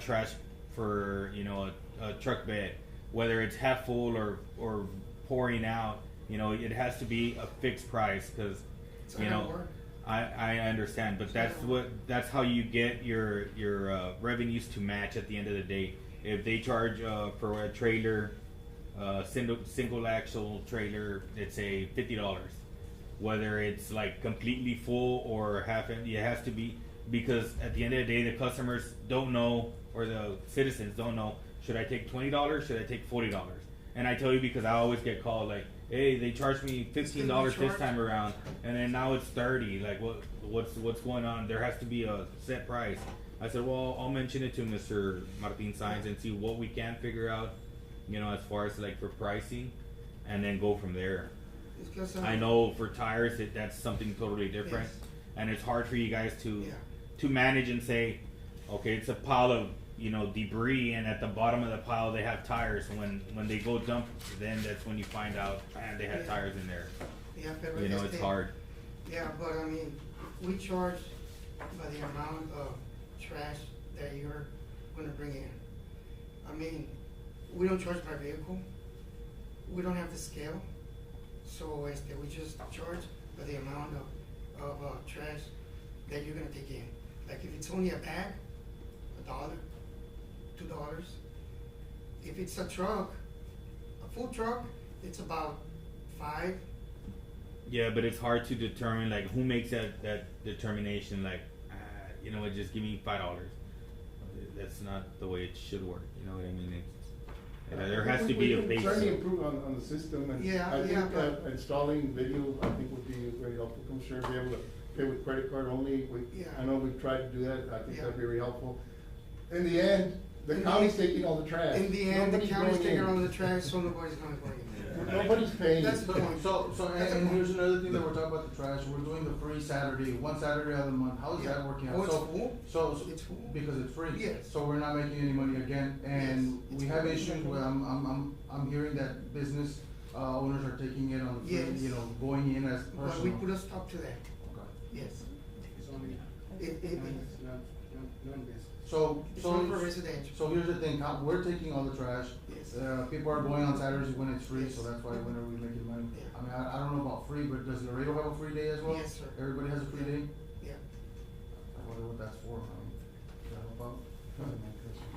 trash for, you know, a truck bed, whether it's half full or pouring out. You know, it has to be a fixed price because, It's you not know, gonna work. I understand, but that's how you get your revenues to match at the end of the day. If they charge for a trailer, single axle trailer, it's a $50. Whether it's like completely full or half empty, it has to be, because at the end of the day, the customers don't know, or the citizens don't know, should I take $20? Should I take $40? And I tell you because I always get called like, hey, they charged me $15 this time around, and then now it's 30. Like, what's going on? There has to be a set price. I said, well, I'll mention it to Mr. Martin Sainz and see what we can figure out, you know, as far as like for pricing, and then go from there. It's 'cause, I know for tires that's something totally different, Yes. and it's hard for you guys to Yeah. to manage and say, okay, it's a pile of you know, debris, and at the bottom of the pile they have tires. When they go dump, then that's when you find out, man, they had Yeah. tires in there. Yeah, pero You know, it's hard. Yeah, but I mean, we charge by the amount of trash that you're gonna bring in. I mean, we don't charge by vehicle, we don't have the scale, so we just charge by the amount of trash that you're gonna take in. Like if it's only a bag, $1, $2. If it's a truck, a full truck, it's about 5. Yeah, but it's hard to determine, like, who makes that determination, like, you know what, just give me $5. That's not the way it should work, you know what I mean? There has to be a We base. can certainly improve on the system, and Yeah, I yeah, think but- installing video, I think would be very helpful, Commissioner, be able to pay with credit card only. Yeah. I know we've tried to do that, I think Yeah. that'd be very helpful. In the end, the county's taking all the trash. In the end, the Nobody's county's going taking in. all the trash, so nobody's gonna go in. Nobody's paying. That's the point. So, That's the and point. here's another thing that we're talking about the trash, we're doing the free Saturday, one Saturday out of the month, how is Yeah. that working out? Oh, it's So- full? So, It's full. because it's free. Yes. So we're not making any money again, and Yes, we it's have full. issues where I'm hearing that business, owners are taking it on, free, Yes. you know, going in as But we personal. put a stop to that, Okay. yes. It's only, It- non-business. So, It's so, not for residential. so here's the thing, we're taking all the trash. Yes. People are going on Saturdays when it's free, Yes. so that's why when are we making money? Yeah. I mean, I don't know about free, but does Laredo have a free day as well? Yes, sir. Everybody has a free day? Yeah. I wonder what that's for, does that help out?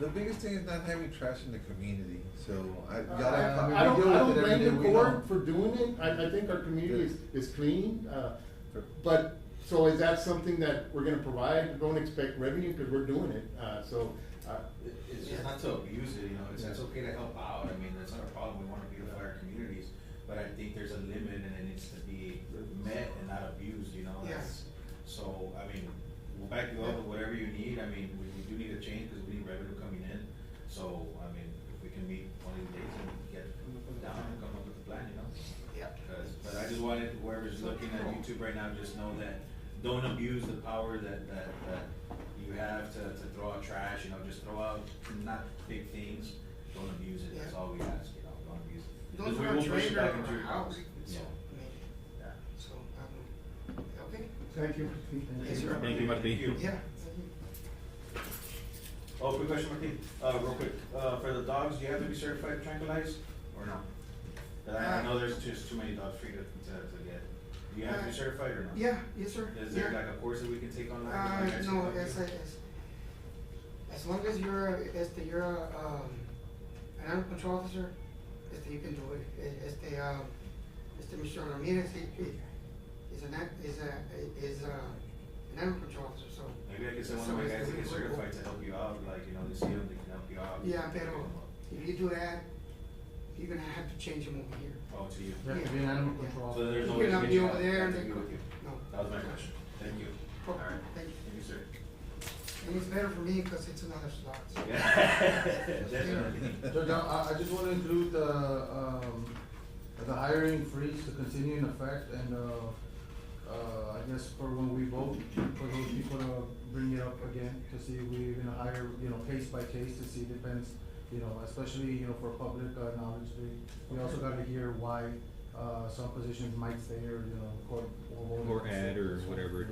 The biggest thing is not having trash in the community, so I, y'all I have. I don't, we deal I with don't it every blame them day, we know. for doing it, I think our community is clean, but, so is that something that we're gonna provide? Don't expect revenue, cause we're doing it, It's just not to abuse it, you know, it's okay to help out, I mean, that's not a problem, we wanna beautify our communities, but I think there's a limit and it needs to be met and not abused, you know, that's, so, I mean, we'll back you up with whatever you need, I mean, we do need a change, cause we need revenue coming in, so, I mean, if we can meet one of these days and get down and come up with a plan, you know? Yeah. But I just wanted whoever's looking at YouTube right now, just know that, don't abuse the power that you have to throw out trash, you know, just throw out not big things, don't abuse it, that's all we ask, you know, don't abuse it. Don't Because we throw a will push it trailer back or into a your house, property. so, Yeah. so, okay? Thank you. Yes, sir. Thank you, Martin. Yeah. Oh, quick question, Martin, real quick, for the dogs, do you have to be certified tranquilized, or no? 'Cause I know there's just too many dogs for you to get, do you have to be certified or no? Yeah, yes, sir. Is there Yeah. like a course that we can take online? Like I see No, on as long as you're, an animal control officer, you can do it. Mr. Ramirez, is an animal control officer, so. Maybe I can send one of my guys to get certified to help you out, like, you know, they see them, they can help you out. Yeah, pero if you do that, you're gonna have to change them over here. Oh, to you. You have to be an animal control. So there's no You way to cannot get be you over out, there they have and to then be go. with you. No. That was my question, thank you. Cool. Alright, Thank you. thank you, sir. And it's better for me because it's another slot. So. Definitely. So now, I just wanna include the hiring freeze to continue in effect, and, I guess for when we vote, for those people to bring it up again, to see if we're gonna hire, you know, case by case, to see, depends, you know, especially, you know, for public, knowledge, we also gotta hear why, some positions might stay, or, you know, Or add, or whatever.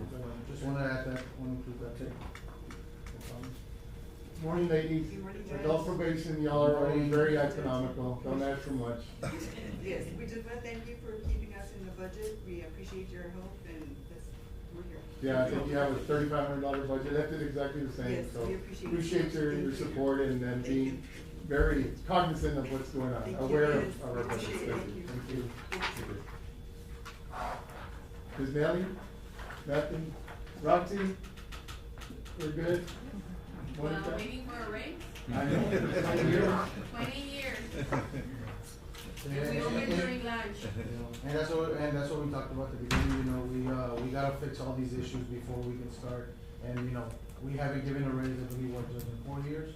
Just wanna add that, wanna include that too. Morning, ladies. Good morning, guys. Adult probation, y'all are always very economical, don't ask for much. Yes, we just want to thank you for keeping us in the budget. We appreciate your help and we're here. Yeah, I think you have a $3,500 budget, that did exactly the same, Yes, so we appreciate it. appreciate your Thank you. support and then Thank you. being very cognizant of what's going on, Thank you. aware Yes, of our budget. appreciate it. Thank you. Thank you. Ms. Nelly, nothing? Roxy, we're good? Monica? Waiting for a raise? I know, 20 years. 20 years. Yeah, We open and- during lunch. And that's what we talked about at the beginning, you know, we gotta fix all these issues before we can start. And, you know, we haven't given a raise, I believe, what, just in 4 years?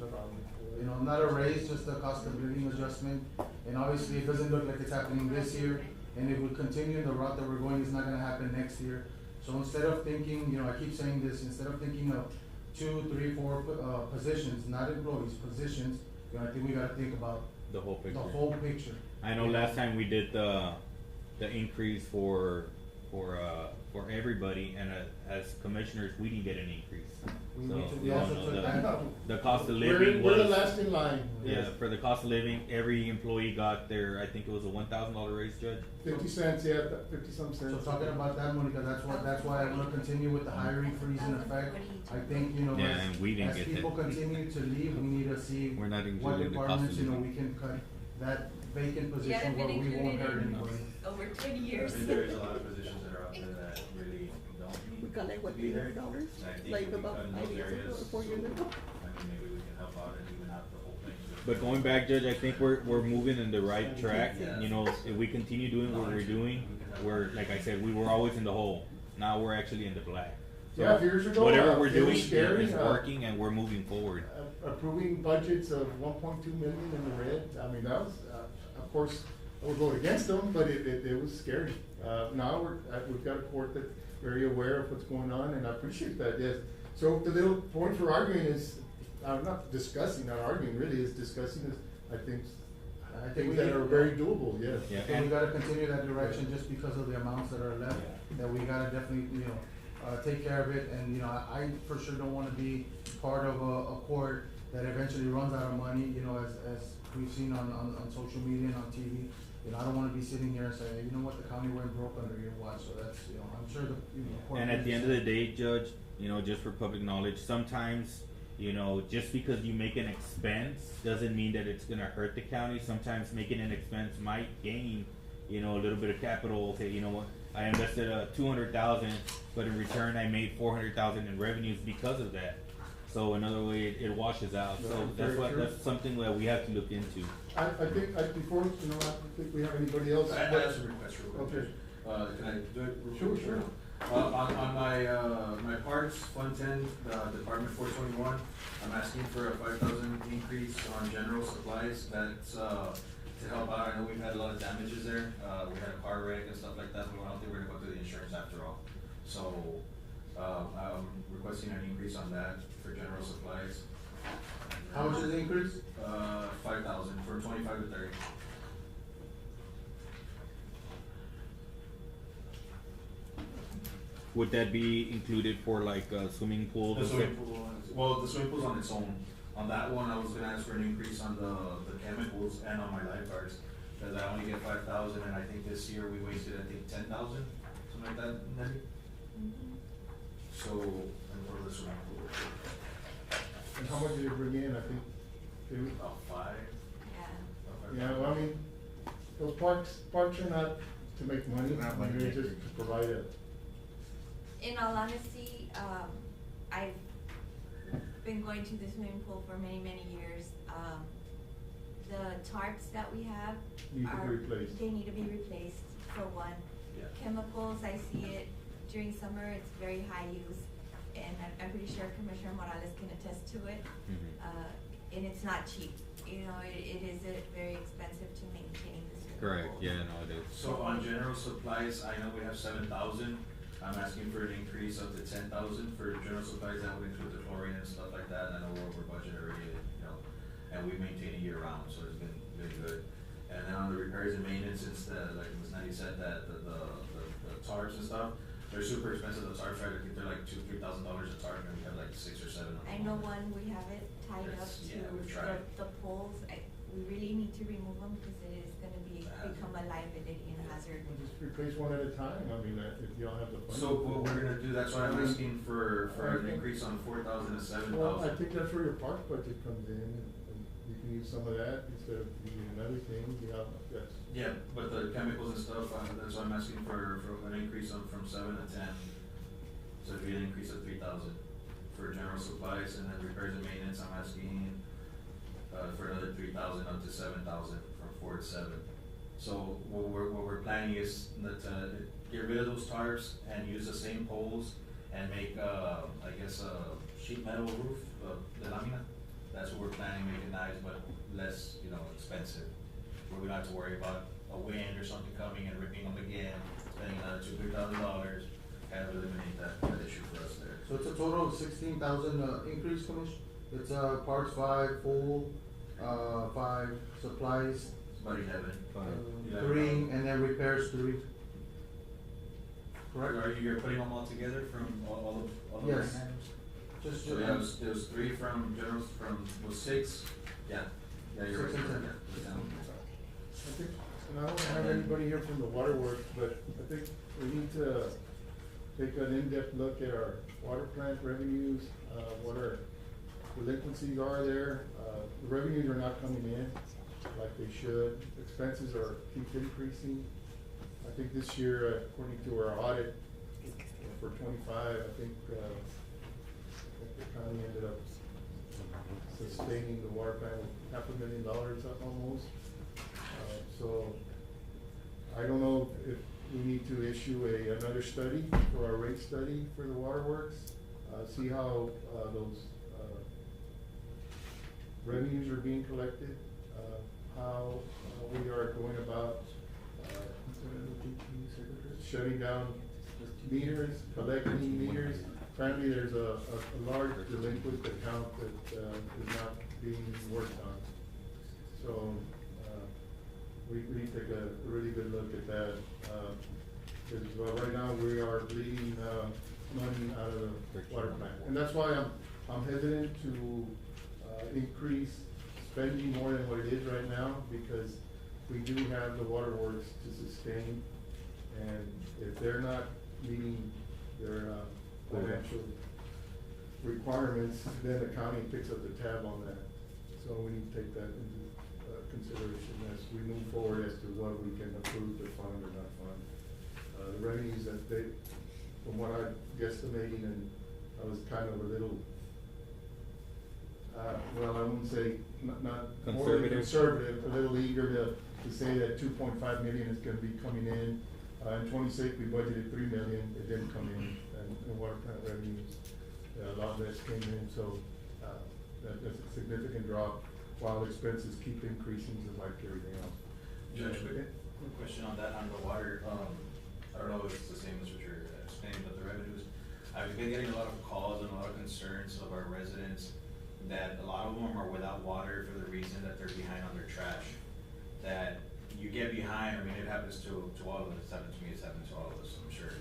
You know, not a raise, just a cost of living adjustment. And obviously, it doesn't look like it's happening this year. And if we continue the route that we're going, it's not gonna happen next year. So instead of thinking, you know, I keep saying this, instead of thinking of 2, 3, 4, positions, not employees, positions, you know, I think we gotta think about The whole picture. the whole picture. I know last time we did the increase for everybody, and as commissioners, we didn't get an increase. We So, need to- we you also know, took the- that. the cost of We're- living we're the was. last in line, Yeah, yes. for the cost of living, every employee got their, I think it was a $1,000 raise, Judge. 50 cents, yeah, 50 some So cents. talking about that, Monica, that's why I wanna continue with the hiring freeze in effect. I think, you know, Yeah, and we didn't as get people that. continue to leave, we need to see We're not what including the cost departments, of you know, living. we can cut that vacant Yeah, position they've where been we won't included hurt in anybody. over 20 I years. think there's a lot of positions that are out there that really don't We need got like, what, to be there. $300? And I think Like if we about cut in 5 those years ago areas, or 4 years ago? I mean, maybe we can help out and even out the whole thing. But going back, Judge, I think we're moving in the right track. Yeah. You know, if we continue doing what we're doing, we're, like I said, we were always in the hole. Now we're actually in the black. So Yeah, years ago, whatever we're it was doing scary, is working, and we're moving forward. Approving budgets of 1.2 million in the red, I mean, that was, of course, I would vote against them, but it was scary. Now we've got a court that's very aware of what's going on, and I appreciate that, yes. So the point for arguing is, not discussing, not arguing really, is discussing is, I think, things that are very doable, yes. Yeah, So we gotta continue that direction just because of the amounts that are left, that we gotta definitely, you know, take care of it, and, you know, I for sure don't wanna be part of a court that eventually runs out of money, you know, as we've seen on social media and on TV. You know, I don't wanna be sitting here and saying, hey, you know what, the county went broke under your watch, so that's, you know, I'm sure the, you know. court And at the end of will- the day, Judge, you know, just for public knowledge, sometimes, you know, just because you make an expense doesn't mean that it's gonna hurt the county. Sometimes making an expense might gain, you know, a little bit of capital. Okay, you know what, I invested $200,000, but in return I made $400,000 in revenues because of that. So another way, it washes out. So Very true. that's something that we have to look into. I think, before, you know, I don't think we have anybody else. I have some requests real quick. Okay. Can I do it? real Sure, quick? sure. On my parts, Fund 10, Department 421, I'm asking for a 5,000 increase on general supplies. That's, to help out. I know we've had a lot of damages there. We had a car wreck and stuff like that. We don't think we're gonna go through the insurance after all. So, I'm requesting an increase on that for general supplies. How much is the increase? 5,000 from 25 to 30. Would that be included for like swimming pools? The and swimming stuff? pool, well, the swimming pool's on its own. On that one, I was gonna ask for an increase on the chemicals and on my lifeguards, cause I only get 5,000, and I think this year we wasted, I think, 10,000, something like that, Nelly? So, and for the swimming pool, And how much did it bring in, I think? about 5. Yeah, well, I mean, those parks are not to make money, Not I money mean, they're makers. just to provide a. In all honesty, I've been going to the swimming pool for many, many years. The tarps that we have Need to be replaced. They need to be replaced, for one. Yeah. Chemicals, I see it during summer, it's very high use, and I'm pretty sure Commissioner Morales can attest to it. And it's not cheap, you know, it is very expensive to maintain the swimming pool. Correct, yeah, no, it is. So on general supplies, I know we have 7,000. I'm asking for an increase up to 10,000 for general supplies. That would include the chlorine and stuff like that. I know we're over budget already, you know, and we maintain it year round, so it's been good. And then on the repairs and maintenance, it's like Ms. Natty said, that the tarps and stuff, they're super expensive. The tarps, right? I think they're like $2,000-3,000 a tarp, and we have like 6 or 7 of them. I know one, we have it tied up Yes, to yeah, we've tried. the poles. We really need to remove them because it is gonna become a liability and a hazard. Just replace one at a time, I mean, if you don't have the funds. So what we're gonna do, that's why I'm asking for an increase on 4,000 to 7,000. Well, I think that's where your park budget comes in, and you can use some of that instead of using another thing, that's. Yeah, but the chemicals and stuff, that's why I'm asking for an increase from 7 to 10. So it'd be an increase of 3,000 for general supplies, and then repairs and maintenance, I'm asking, for another 3,000 up to 7,000 from 4 to 7. So what we're planning is that, get rid of those tarps and use the same poles and make, I guess, a sheet metal roof, the lamina. That's what we're planning, make it nice, but less, you know, expensive. Where we don't have to worry about a wind or something coming and ripping them again, spending another $2,000-3,000. kind of eliminate that issue for us there. So it's a total of 16,000, increase, Commissioner? It's, parts 5, full, 5, supplies, It's about 11. 3, and then repairs 3. Correct? Are you putting them all together from all the Yes. line items? Just, So there was 3 from generals, was 6, yeah, you're right. 6 and 10. Yeah. I think, and I don't have anybody here from the waterworks, but I think we need to take an in-depth look at our water plant revenues, what our delinquencies are there. The revenues are not coming in like they should. Expenses keep increasing. I think this year, according to our audit for 25, I think the county ended up sustaining the water plant with $500,000 up almost. So I don't know if we need to issue another study for our rate study for the waterworks, see how those revenues are being collected, how we are going about shutting down meters, collecting meters. Apparently there's a large delinquent account that is not being worked on. So we need to take a really good look at that. Because right now we are bleeding money out of the water plant. And that's why I'm hesitant to increase spending more than what it is right now, because we do have the waterworks to sustain. And if they're not meeting their financial requirements, then the county picks up the tab on that. So we need to take that into consideration as we move forward as to what we can approve to fund or not fund. The revenues that from what I'm guesstimating, and I was kind of a little, well, I wouldn't say not more than conservative, a little eager to say that 2.5 million is gonna be coming in. In 26, we budgeted 3 million, it didn't come in, and water plant revenues, a lot less came in, so, that's a significant drop, while expenses keep increasing just like everything else. Judge, quick question on that, on the water, I don't know if it's the same as what you're explaining, but the revenues, I've been getting a lot of calls and a lot of concerns of our residents that a lot of them are without water for the reason that they're behind on their trash. That you get behind, I mean, it happens to all of us, it's happened to me, it's happened to all of us, I'm sure.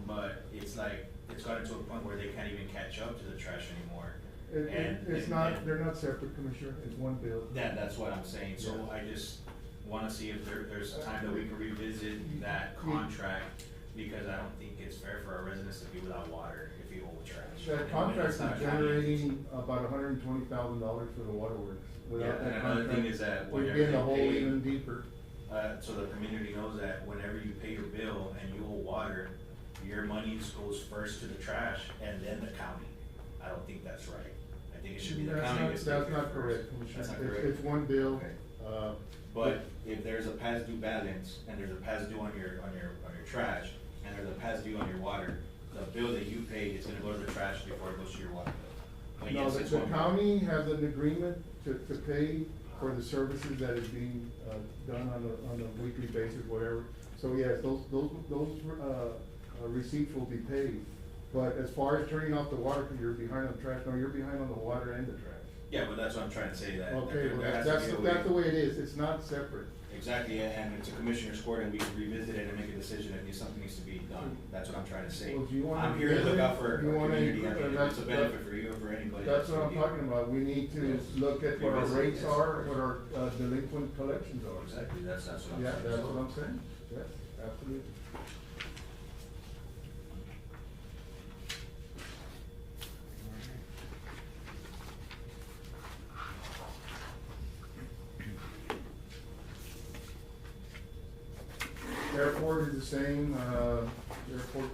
But it's like, it's gotten to a point where they can't even catch up to the trash anymore. It's not, they're not separate, Commissioner, it's one bill. That's what I'm saying, so Yeah. I just wanna see if there's time that we can revisit that contract, because I don't think it's fair for our residents to be without water if you hold trash. That contract is generating about $120,000 for the waterworks. Without Yeah, that and another thing contract, is that we'd whenever be in the you hole pay- even deeper. So the community knows that whenever you pay your bill and you owe water, your money goes first to the trash and then the county. I don't think that's right. I think it should be the county that's taking That's not it correct, first. Commissioner. That's not It's- correct. It's one bill. Okay. But if there's a past due balance and there's a past due on your trash and there's a past due on your water, the bill that you pay is gonna go to the trash before it goes to your water bill. But No, yes, the it's one bill. county has an agreement to pay for the services that is being, done on a weekly basis, whatever. So yes, those receipts will be paid. But as far as turning off the water, cause you're behind on trash, no, you're behind on the water and the trash. Yeah, but that's what I'm trying to say, that Okay, there well, has to that's be a way. the way it is, it's not separate. Exactly, and it's a commissioner's court, and we can revisit it and make a decision if something needs to be done. That's what I'm trying to say. Well, do you wanna I'm here to look out for our you wanna- community. I mean, if that's- it's a benefit for you or for anybody. That's what I'm should be- talking about, we need to look at what our Revisit, rates yes. are, what our delinquent collections are. Exactly, that's what I'm saying. Yeah, that's what I'm saying, yes, absolutely. Airport is the same, airport,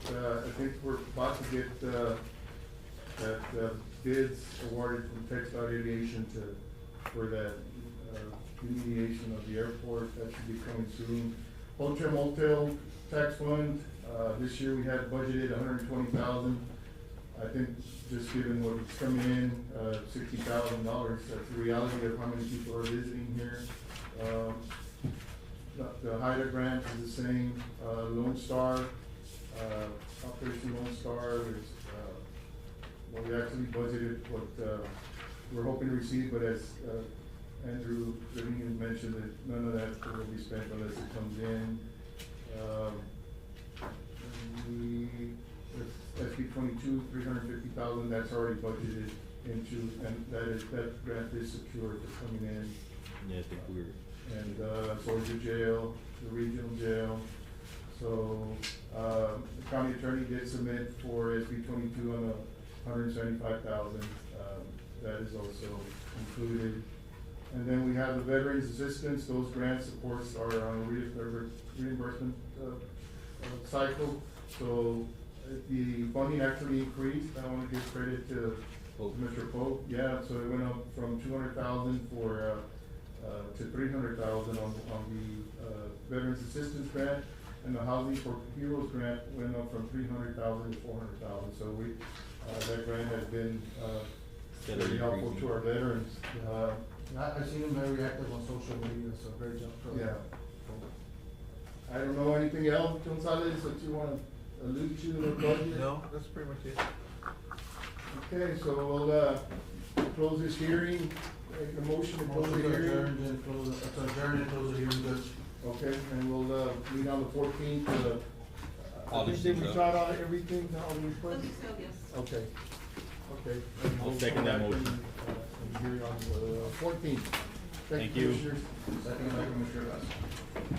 I think we're about to get, that bids awarded from TxDOT Aviation for that, remediation of the airport, that should be coming soon. Hotel motel tax fund, this year we had budgeted $120,000. I think just given what's coming in, $60,000, that's the reality of how many people are visiting here. The HIDA grant is the same, Lone Star, Operation Lone Star, there's, well, we actually budgeted what, we're hoping to receive, but as, Andrew Trevino mentioned, that none of that will be spent unless it comes in. SB 22, 350,000, that's already budgeted into, and that grant is secured for coming in. Yeah, I think we're. And, so is the jail, the regional jail. So, the county attorney did submit for SB 22 on 175,000, that is also included. And then we have the veterans assistance, those grants, of course, are on a reimbursement, cycle. So, the funding actually increased, I wanna give credit to Mr. Pope, yeah, so it went up from 200,000 for, to 300,000 on the, veterans assistance grant. And the Housing for Heroes grant went up from 300,000 to 400,000, so we, that grant has been, very helpful to our veterans. I've seen him very active on social media, so great job. Yeah. I don't know anything else, Gonzalez, that you wanna allude to in the budget? No, that's pretty much it. Okay, so we'll, close this hearing, make a motion to close the hearing. Adjourn and close the hearing, Judge. Okay, and we'll, meet on the 14th, All I the think they stuff. shot out everything, all the requests? So, yes. Okay, okay. And I'll we'll second come that back motion. and hear on the 14th. Thank you. Commissioners. Second by Commissioner Garcia.